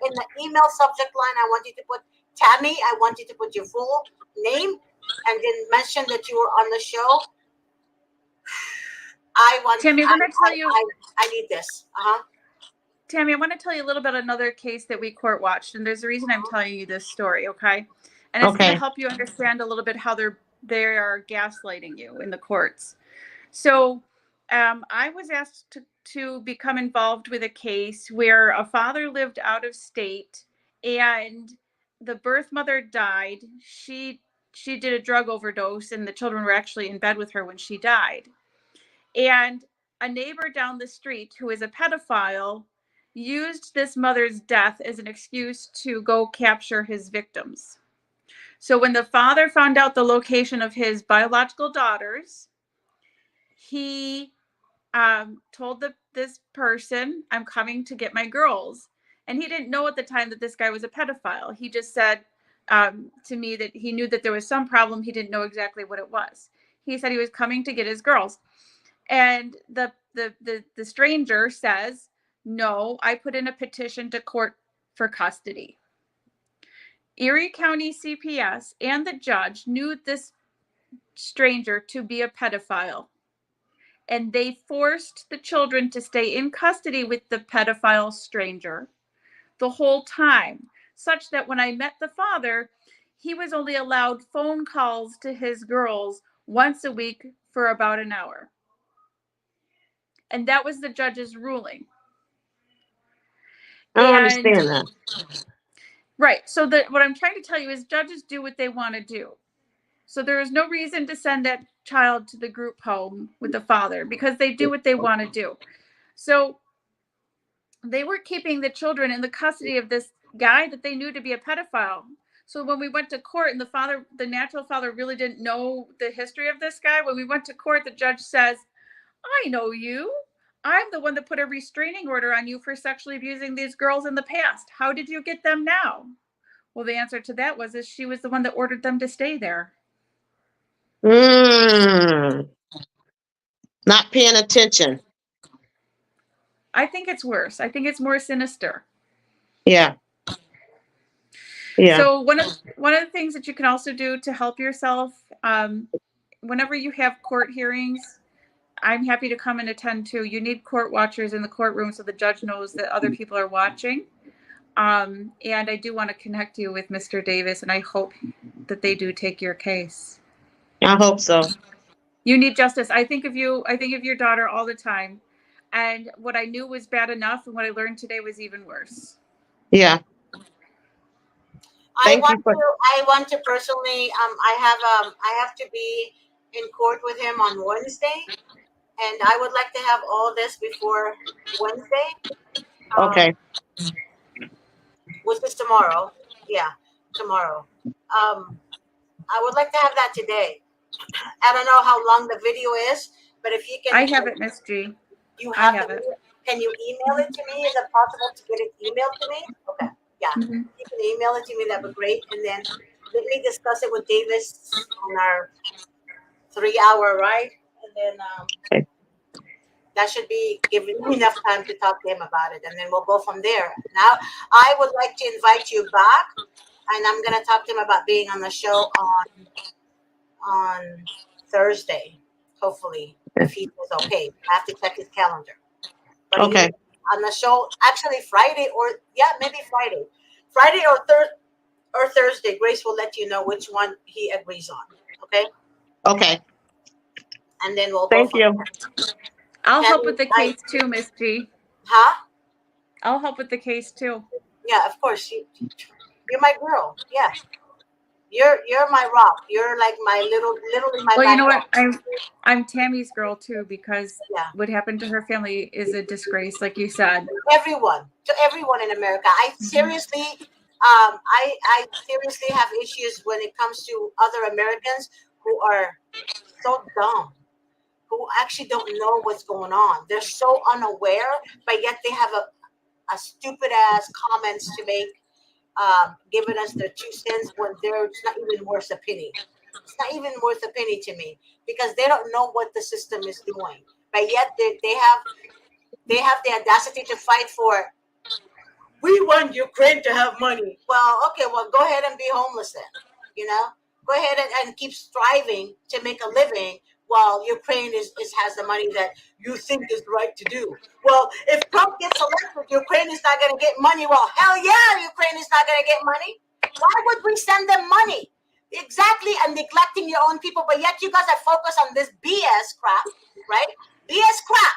In the email subject line, I want you to put Tammy. I want you to put your full name and then mention that you were on the show. I want. Tammy, I want to tell you. I need this. Tammy, I want to tell you a little bit another case that we court watched, and there's a reason I'm telling you this story, okay? And it's going to Okay. help you understand a little bit how they are gaslighting you in the courts. So, I was asked to become involved with a case where a father lived out of state, and the birth mother died. She did a drug overdose, and the children were actually in bed with her when she died. And a neighbor down the street who is a pedophile used this mother's death as an excuse to go capture his victims. So when the father found out the location of his biological daughters, he told this person, "I'm coming to get my girls." And he didn't know at the time that this guy was a pedophile. He just said to me that he knew that there was some problem. He didn't know exactly what it was. He said he was coming to get his girls. And the stranger says, "No, I put in a petition to court for custody." Erie County CPS and the judge knew this stranger to be a pedophile, and they forced the children to stay in custody with the pedophile stranger the whole time, such that when I met the father, he was only allowed phone calls to his girls once a week for about an hour. And that was the judge's ruling. I don't And understand that. right, so what I'm trying to tell you is judges do what they want to do. So there is no reason to send that child to the group home with the father because they do what they want to do. So they were keeping the children in the custody of this guy that they knew to be a pedophile. So when we went to court and the natural father really didn't know the history of this guy, when we went to court, the judge says, "I know you. I'm the one that put a restraining order on you for sexually abusing these girls in the past. How did you get them now?" Well, the answer to that was she was the one that ordered them to stay there. Mm, not paying attention. I think it's worse. I think it's more sinister. Yeah. Yeah. So one of the things that you can also do to help yourself, whenever you have court hearings, I'm happy to come and attend too. You need court watchers in the courtroom so the judge knows that other people are watching. And I do want to connect you with Mr. Davis, and I hope that they do take your case. I hope so. You need justice. I think of you. I think of your daughter all the time. And what I knew was bad enough, and what I learned today was even worse. Yeah. I Thank you want for. to. I want to personally. I have to be in court with him on Wednesday, and I would like to have all this before Wednesday, Okay. which is tomorrow. Yeah, tomorrow. I would like to have that today. I don't know how long the video is, but if you I can, have it, Miss G. you I have the have it. video. Can you email it to me? Is it possible to get it emailed to me? Okay, yeah. Mm-hmm. You can email it to me. That'd be great. And then let me discuss it with Davis on our 3 hour ride, and then Okay. that should be giving me enough time to talk to him about it, and then we'll go from there. Now, I would like to invite you back, and I'm gonna talk to him about being on the show on Thursday, hopefully, if he says okay. I have to check his calendar, but he Okay. on the show actually Friday or yeah, maybe Friday or Thursday. Grace will let you know which one he agrees on. Okay, Okay. and then we'll go Thank from you. there. I'll help Tammy, with the case too, Miss G. huh? I'll help with the case too. Yeah, of course. You're my girl. Yeah. You're my rock. You're like my literally my Well, you know what? backbone. I'm Tammy's girl too, because Yeah. what happened to her family is a disgrace, like you said. To everyone in America. Mhm. I seriously have issues when it comes to other Americans who are so dumb, who actually don't know what's going on. They're so unaware, but yet they have a stupid ass comments to make, giving us their 2 cents when they're it's not even worth a penny. It's not even worth a penny to me because they don't know what the system is doing. But yet they have the audacity to fight for, we want Ukraine to have money. Well, okay, well, go ahead and be homeless then. You know, go ahead and keep striving to make a living while Ukraine is has the money that you think is right to do. Well, if Trump gets elected, Ukraine is not going to get money. Well, hell yeah, Ukraine is not going to get money. Why would we send them money? Exactly, and neglecting your own people, but yet you guys are focused on this BS crap, right? BS crap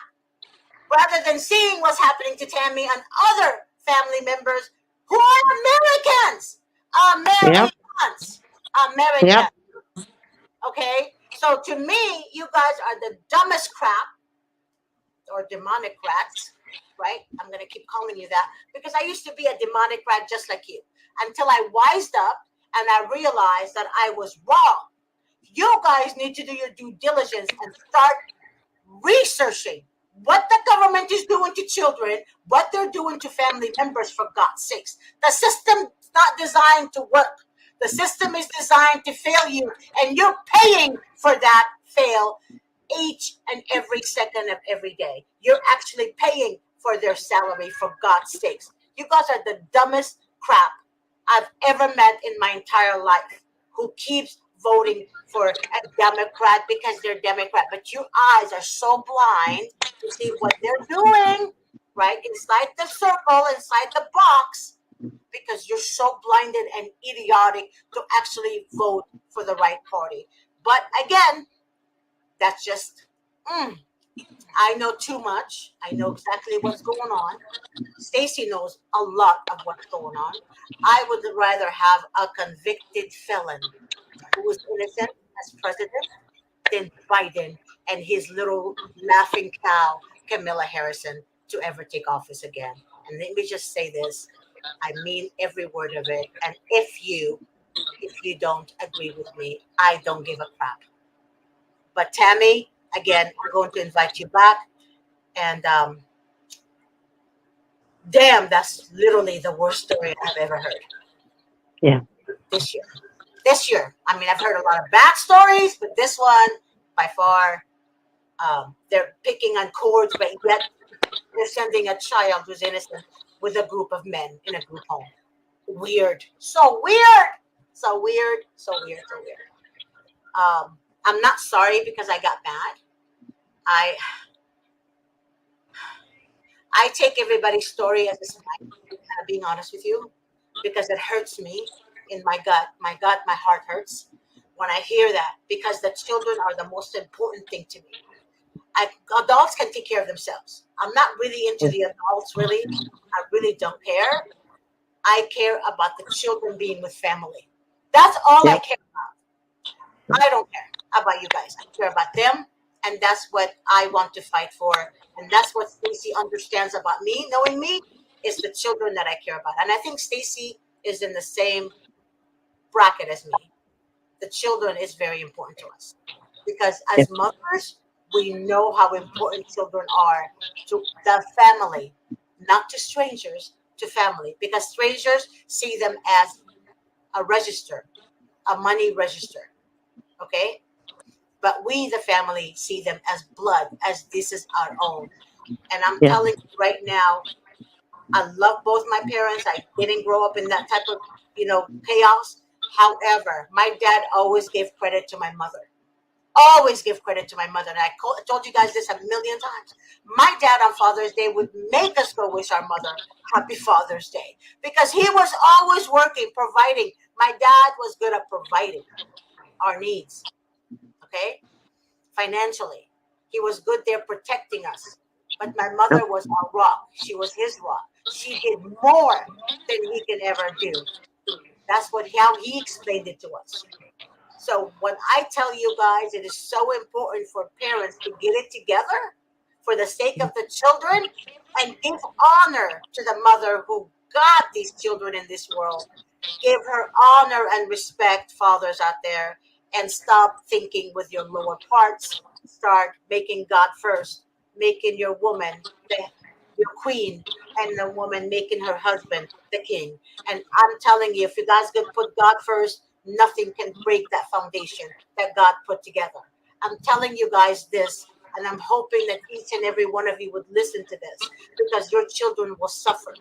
rather than seeing what's happening to Tammy and other family members who are Americans. Yep. Americans. Yep. Americans. Okay? So to me, you guys are the dumbest crap or demonic rats, right? I'm going to keep calling you that because I used to be a demonic rat just like you until I wised up and I realized that I was wrong. You guys need to do your due diligence and start researching what the government is doing to children, what they're doing to family members, for God's sakes. The system's not designed to work. The system is designed to fail you, and you're paying for that fail each and every second of every day. You're actually paying for their salary, for God's sakes. You guys are the dumbest crap I've ever met in my entire life who keeps voting for a Democrat because they're Democrat. But your eyes are so blind to see what they're doing, right? Inside the circle, inside the box, because you're so blinded and idiotic to actually vote for the right party. But again, that's just, mm, I know too much. I know exactly what's going on. Stacy knows a lot of what's going on. I would rather have a convicted felon who is innocent as president than Biden and his little laughing cow, Camilla Harrison, to ever take office again. And let me just say this. I mean every word of it. And if you don't agree with me, I don't give a crap. But Tammy, again, I'm going to invite you back. And damn, that's literally the worst story I've ever heard Yeah. this year. This year, I mean, I've heard a lot of bad stories, but this one, by far, they're picking on chords, but yet they're sending a child who's innocent with a group of men in a group home. Weird. So weird. So weird. So weird. So weird. I'm not sorry because I got mad. I I take everybody's story as a smile, being honest with you, because it hurts me in my gut. My gut, my heart hurts when I hear that because the children are the most important thing to me. I, adults can take care of themselves. I'm not really into the adults, really. I really don't care. I care about the children being with family. That's all I Yep. care about. I don't care about you guys. I care about them, and that's what I want to fight for. And that's what Stacy understands about me, knowing me, is the children that I care about. And I think Stacy is in the same bracket as me. The children is very important to us because Yep. as mothers, we know how important children are to the family, not to strangers, to family, because strangers see them as a register, a money register. Okay, but we, the family, see them as blood, as this is our own. And I'm Yeah. telling you right now, I love both my parents. I didn't grow up in that type of, chaos. However, my dad always gave credit to my mother. Always give credit to my mother. And told you guys this a million times. My dad on Father's Day would make us go wish our mother happy Father's Day because he was always working, providing. My dad was good at providing our needs. Okay, financially. He was good there protecting us. But my Yep. mother was our rock. She was his rock. She did more than he can ever do. That's what how he explained it to us. So when I tell you guys, it is so important for parents to get it together for the sake of the children and give honor to the mother who got these children in this world. Give her honor and respect, fathers out there, and stop thinking with your lower parts. Start making God first, making your woman your queen, and the woman making her husband the king. And I'm telling you, if you guys can put God first, nothing can break that foundation that God put together. I'm telling you guys this, and I'm hoping that each and every one of you would listen to this because your children will suffer.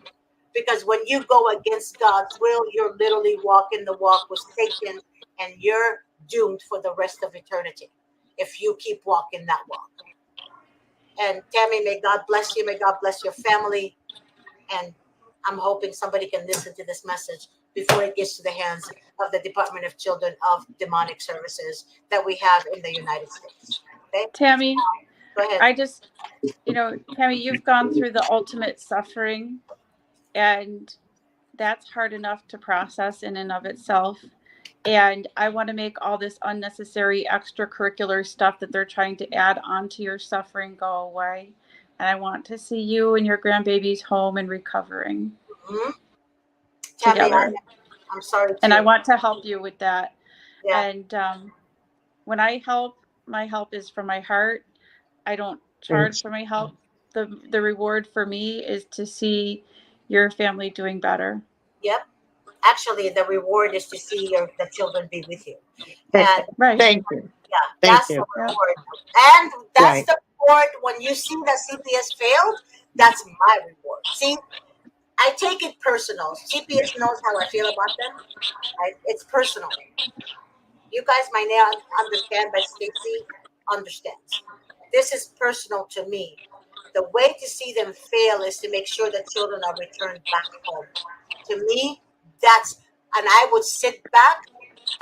Because when you go against God's will, you're literally walking the walk with Satan, and you're doomed for the rest of eternity if you keep walking that walk. And Tammy, may God bless you. May God bless your family. And I'm hoping somebody can listen to this message before it gets to the hands of the Department of Children of Demonic Services that we have in the United States. Okay, Tammy, go ahead. I just, Tammy, you've gone through the ultimate suffering, and that's hard enough to process in and of itself. And I want to make all this unnecessary extracurricular stuff that they're trying to add onto your suffering go away. And I want to see you and your grandbabies home and recovering Hmm. Tammy, together. I'm sorry And I too. want to help you with that. Yeah. And when I help, my help is from my heart. I don't charge Thanks. for my help. The reward for me is to see your family doing better. Yep. Actually, the reward is to see the children be with you. Th- And Right. Thank you. yeah, Thank that's the you. Yeah. reward. And that's Right. the reward when you see that CPS failed. That's my reward. See, I take it personal. CPS knows how I feel about them. It's personal. You guys might not understand, but Stacy understands. This is personal to me. The way to see them fail is to make sure the children are returned back home. To me, that's, and I would sit back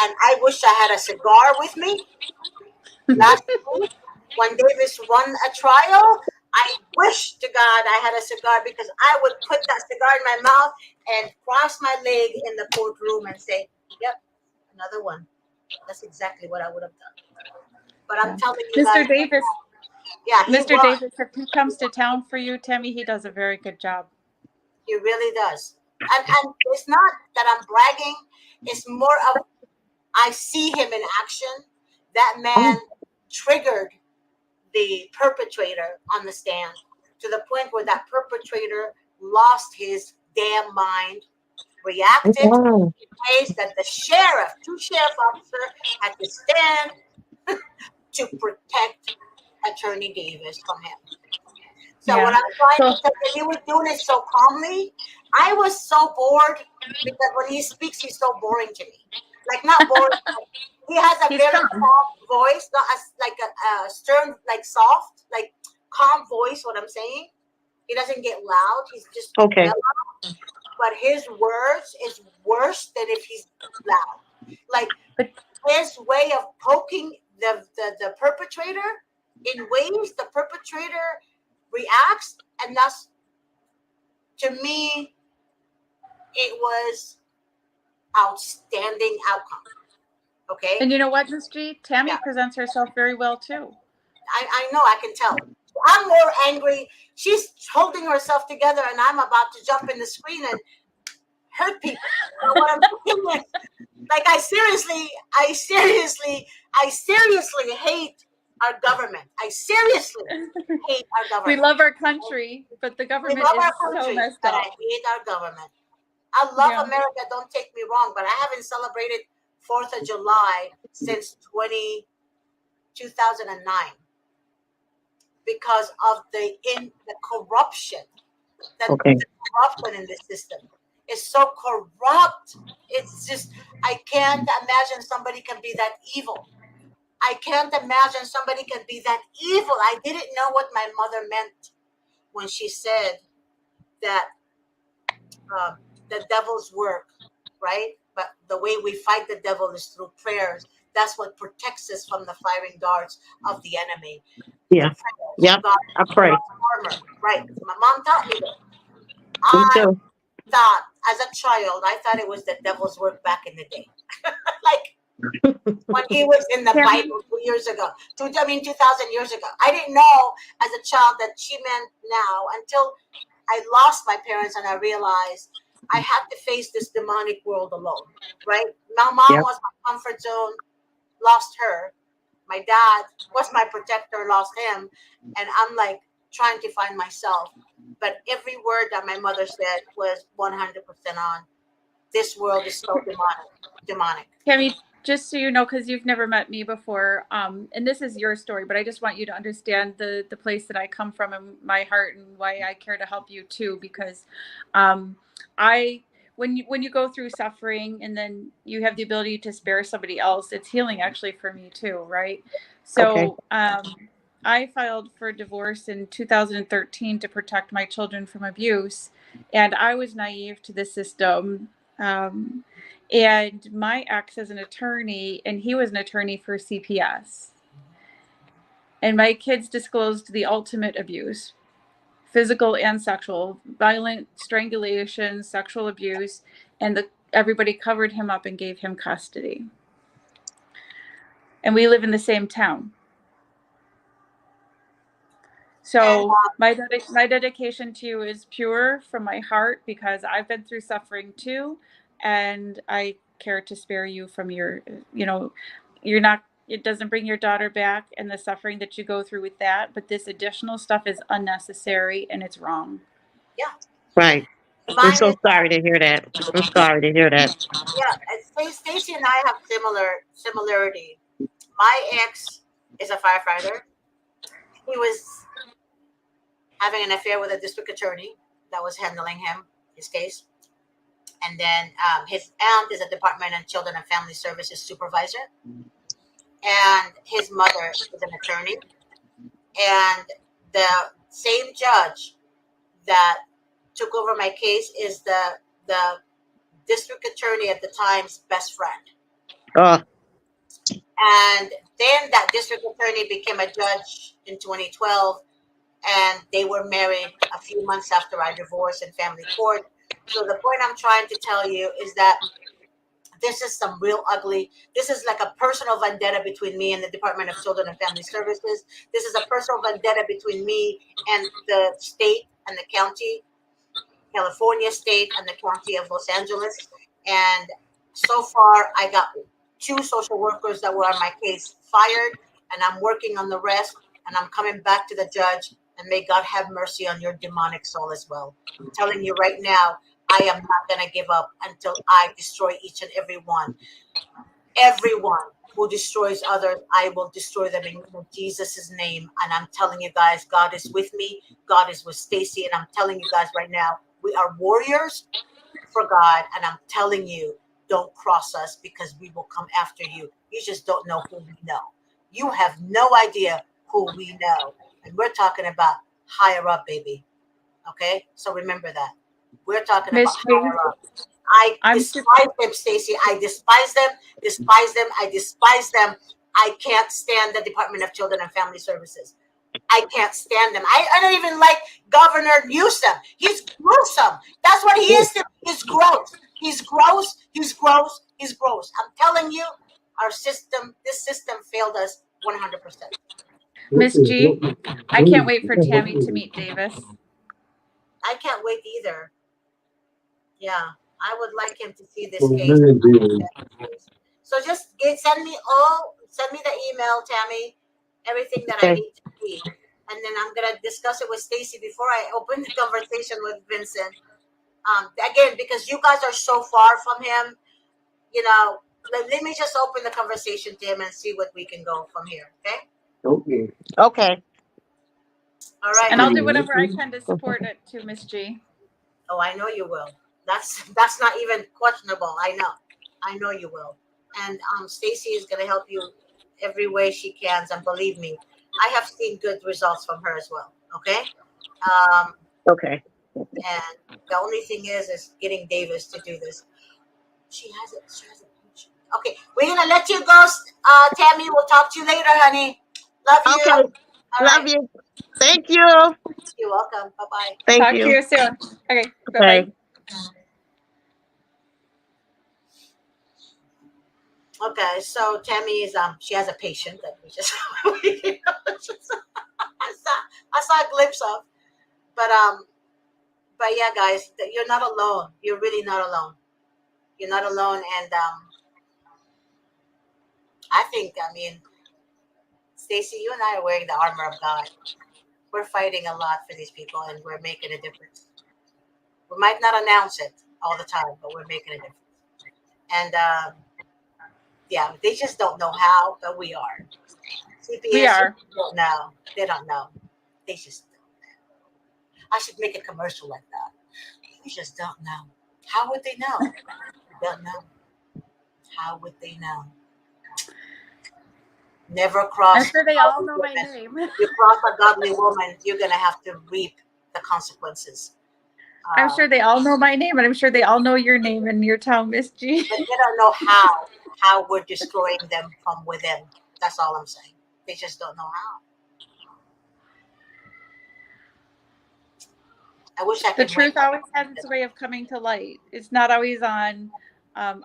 and I wish I had a cigar with me last week when Davis won a trial. I wish to God I had a cigar because I would put that cigar in my mouth and cross my leg in the courtroom and say, "Yep, another one." That's exactly what I would have done. But I'm Yeah. telling you guys, Mr. Davis, yeah, he Mr. won. Davis, if he comes to town for you, Tammy, he does a very good job. He really does. And it's not that I'm bragging. It's more of I see him in action. That man Oh, triggered the perpetrator on the stand to the point where that perpetrator lost his damn mind, reacted wow. in ways that the sheriff, two sheriff officer, had to stand to protect Attorney Davis from him. So what Yeah. I'm trying So to tell you, he was doing it so calmly. I was so bored because when he speaks, he's so boring to me. Like not boring. He has a he's very calm. calm voice, not as like a stern, like soft, like calm voice. What I'm saying, he doesn't get loud. He's just Okay. mellow. But his words is worse than if he's loud. Like But his way of poking the perpetrator in ways the perpetrator reacts, and that's to me, it was outstanding outcome. Okay, and you know what, Miss G? Tammy yeah, presents herself very well too. I know I can tell. I'm more angry. She's holding herself together, and I'm about to jump in the screen and hurt people. So what I'm thinking is, like, I seriously hate our government. I seriously hate our We government. love our country, but the We government love is our so country, messed but I up. hate our government. I love Yeah. America, don't take me wrong, but I haven't celebrated 4th of July since 2009 because of the corruption, Okay. the corruption in this system is so corrupt. It's just, I can't imagine somebody can be that evil. I can't imagine somebody can be that evil. I didn't know what my mother meant when she said that um, the devil's work, right? But the way we fight the devil is through prayers. That's what protects us from the firing darts of the enemy. The Yeah. prayers. Yep. God I put pray. on armor. Right. My mom taught me this. Me I too. thought as a child, I thought it was the devil's work back in the day. Like when he was in the Tammy, Bible 2 years ago, 2,000 years ago. I didn't know as a child that she meant now until I lost my parents and I realized I had to face this demonic world alone, right? My mom Yep. was my comfort zone, lost her. My dad was my protector, lost him. And I'm like trying to find myself. But every word that my mother said was 100% on. This world is so demonic. Demonic. Tammy, just so you know, because you've never met me before, and this is your story, but I just want you to understand the place that I come from and my heart and why I care to help you too. Because I when you go through suffering and then you have the ability to spare somebody else, it's healing actually for me too, right? Okay. So I filed for divorce in 2013 to protect my children from abuse, and I was naive to the system. Um, and my ex is an attorney, and he was an attorney for CPS. And my kids disclosed the ultimate abuse, physical and sexual, violent strangulation, sexual abuse, and everybody covered him up and gave him custody. And we live in the same town. And So my dedication to you is pure from my heart because I've been through suffering too, and I care to spare you from your, you're not. It doesn't bring your daughter back and the suffering that you go through with that, but this additional stuff is unnecessary and it's wrong. yeah, Right. I'm mine so is, sorry to hear that. I'm sorry to hear that. yeah. Stacy and I have similarity. My ex is a firefighter. He was having an affair with a district attorney that was handling his case. And then his aunt is a Department of Children and Family Services supervisor, and his mother is an attorney. And the same judge that took over my case is the district attorney at the time's best friend. Oh, And then that district attorney became a judge in 2012, and they were married a few months after our divorce in family court. So the point I'm trying to tell you is that this is some real ugly. This is like a personal vendetta between me and the Department of Children and Family Services. This is a personal vendetta between me and the state and the county, California state and the county of Los Angeles. And so far, I got two social workers that were on my case fired, and I'm working on the rest. And I'm coming back to the judge. And may God have mercy on your demonic soul as well. I'm telling you right now, I am not going to give up until I destroy each and every one. Everyone who destroys others, I will destroy them in Jesus' name. And I'm telling you guys, God is with me. God is with Stacy. And I'm telling you guys right now, we are warriors for God. And I'm telling you, don't cross us because we will come after you. You just don't know who we know. You have no idea who we know. And we're talking about higher up, baby. Okay? So remember that. We're talking about Miss G, higher up. I I'm super. despise them, Stacy. I despise them, despise them, I despise them. I can't stand the Department of Children and Family Services. I can't stand them. I don't even like Governor Newsom. He's gruesome. That's what he is. He's gross. He's gross. He's gross. He's gross. I'm telling you, our system, this system failed us 100%. Miss G, I can't wait for Tammy to meet Davis. I can't wait either. Yeah, I would like him to see this case. So just send me the email, Tammy, everything that I okay. need to see. And then I'm gonna discuss it with Stacy before I open the conversation with Vincent. Again, because you guys are so far from him, you know, let me just open the conversation to him and see what we can go from here. Okay? Okay. All right, And I'll honey. do whatever I can to support it too, Miss G. Oh, I know you will. That's not even questionable. I know you will. And Stacy is gonna help you every way she can. And believe me, I have seen good results from her as well. Okay. Um, Okay. and the only thing is getting Davis to do this. She has it. She has it. Okay, we're gonna let you go, Tammy. We'll talk to you later, honey. Love you. Okay. All Love right. you. Thank you. You're welcome. Bye bye. Thank Talk to you. you soon. Okay, bye bye. Okay. Okay, so Tammy is she has a patient that we just I saw I saw a glimpse of, but yeah, guys, you're not alone. You're really not alone. You're not alone, and I mean, Stacy, you and I are wearing the armor of God. We're fighting a lot for these people, and we're making a difference. We might not announce it all the time, but we're making a difference. And yeah, they just don't know how, but we are. We CPS are. don't know. They don't know. They just don't know. I should make a commercial like that. They just don't know. How would they know? They don't know. How would they know? Never I'm cross a sure they all godly know my woman. name. You cross a godly woman, you're gonna have to reap the consequences. I'm Um, sure they all know my name, and I'm sure they all know your name in your town, Miss G. but they don't know how we're destroying them from within. That's all I'm saying. They just don't know how. I wish I The could wake truth up always and has meet its them. way of coming to light. It's not always on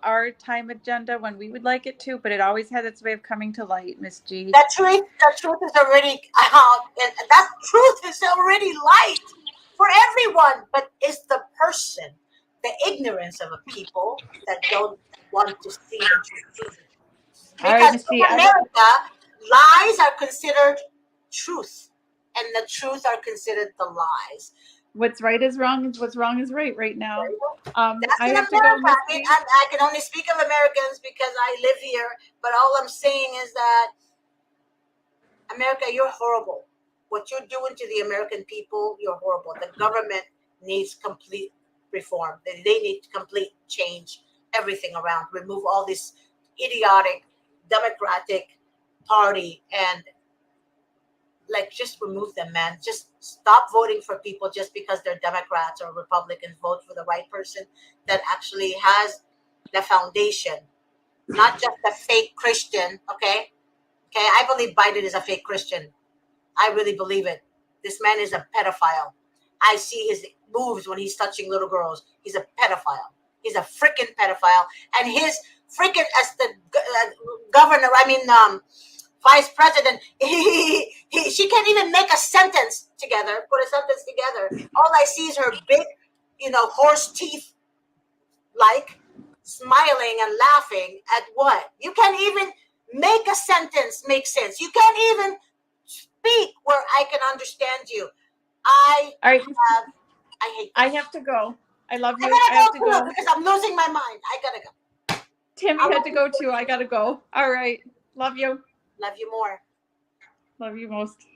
our time agenda when we would like it to, but it always has its way of coming to light, Miss G. The truth is already out, and that truth is already light for everyone. But it's the person, the ignorance of a people that don't want to see the truth. All right, Because Miss G. in America, lies are considered truth, and the truth are considered the lies. What's right is wrong, is what's wrong is right now. That's I in have to go, America. Miss I mean, G. I can only speak of Americans because I live here. But all I'm saying is that America, you're horrible. What you're doing to the American people, you're horrible. The government needs complete reform. They need complete change, everything around. Remove all this idiotic Democratic Party and like just remove them, man. Just stop voting for people just because they're Democrats or Republicans. Vote for the right person that actually has the foundation, not just a fake Christian. Okay, okay. I believe Biden is a fake Christian. I really believe it. This man is a pedophile. I see his moves when he's touching little girls. He's a pedophile. He's a freaking pedophile. And his freaking as the governor, vice president, she can't even make a sentence together, put a sentence together. All I see is her big, horse teeth, like smiling and laughing at what? You can't even make a sentence make sense. You can't even speak where I can understand you. I All right, have, I hate I this. have to go. I love I you. gotta I have to go too go. because I'm losing my mind. I gotta go. Tammy I had love to you. go too. I gotta go. All right. Love you. Love you more. Love you most.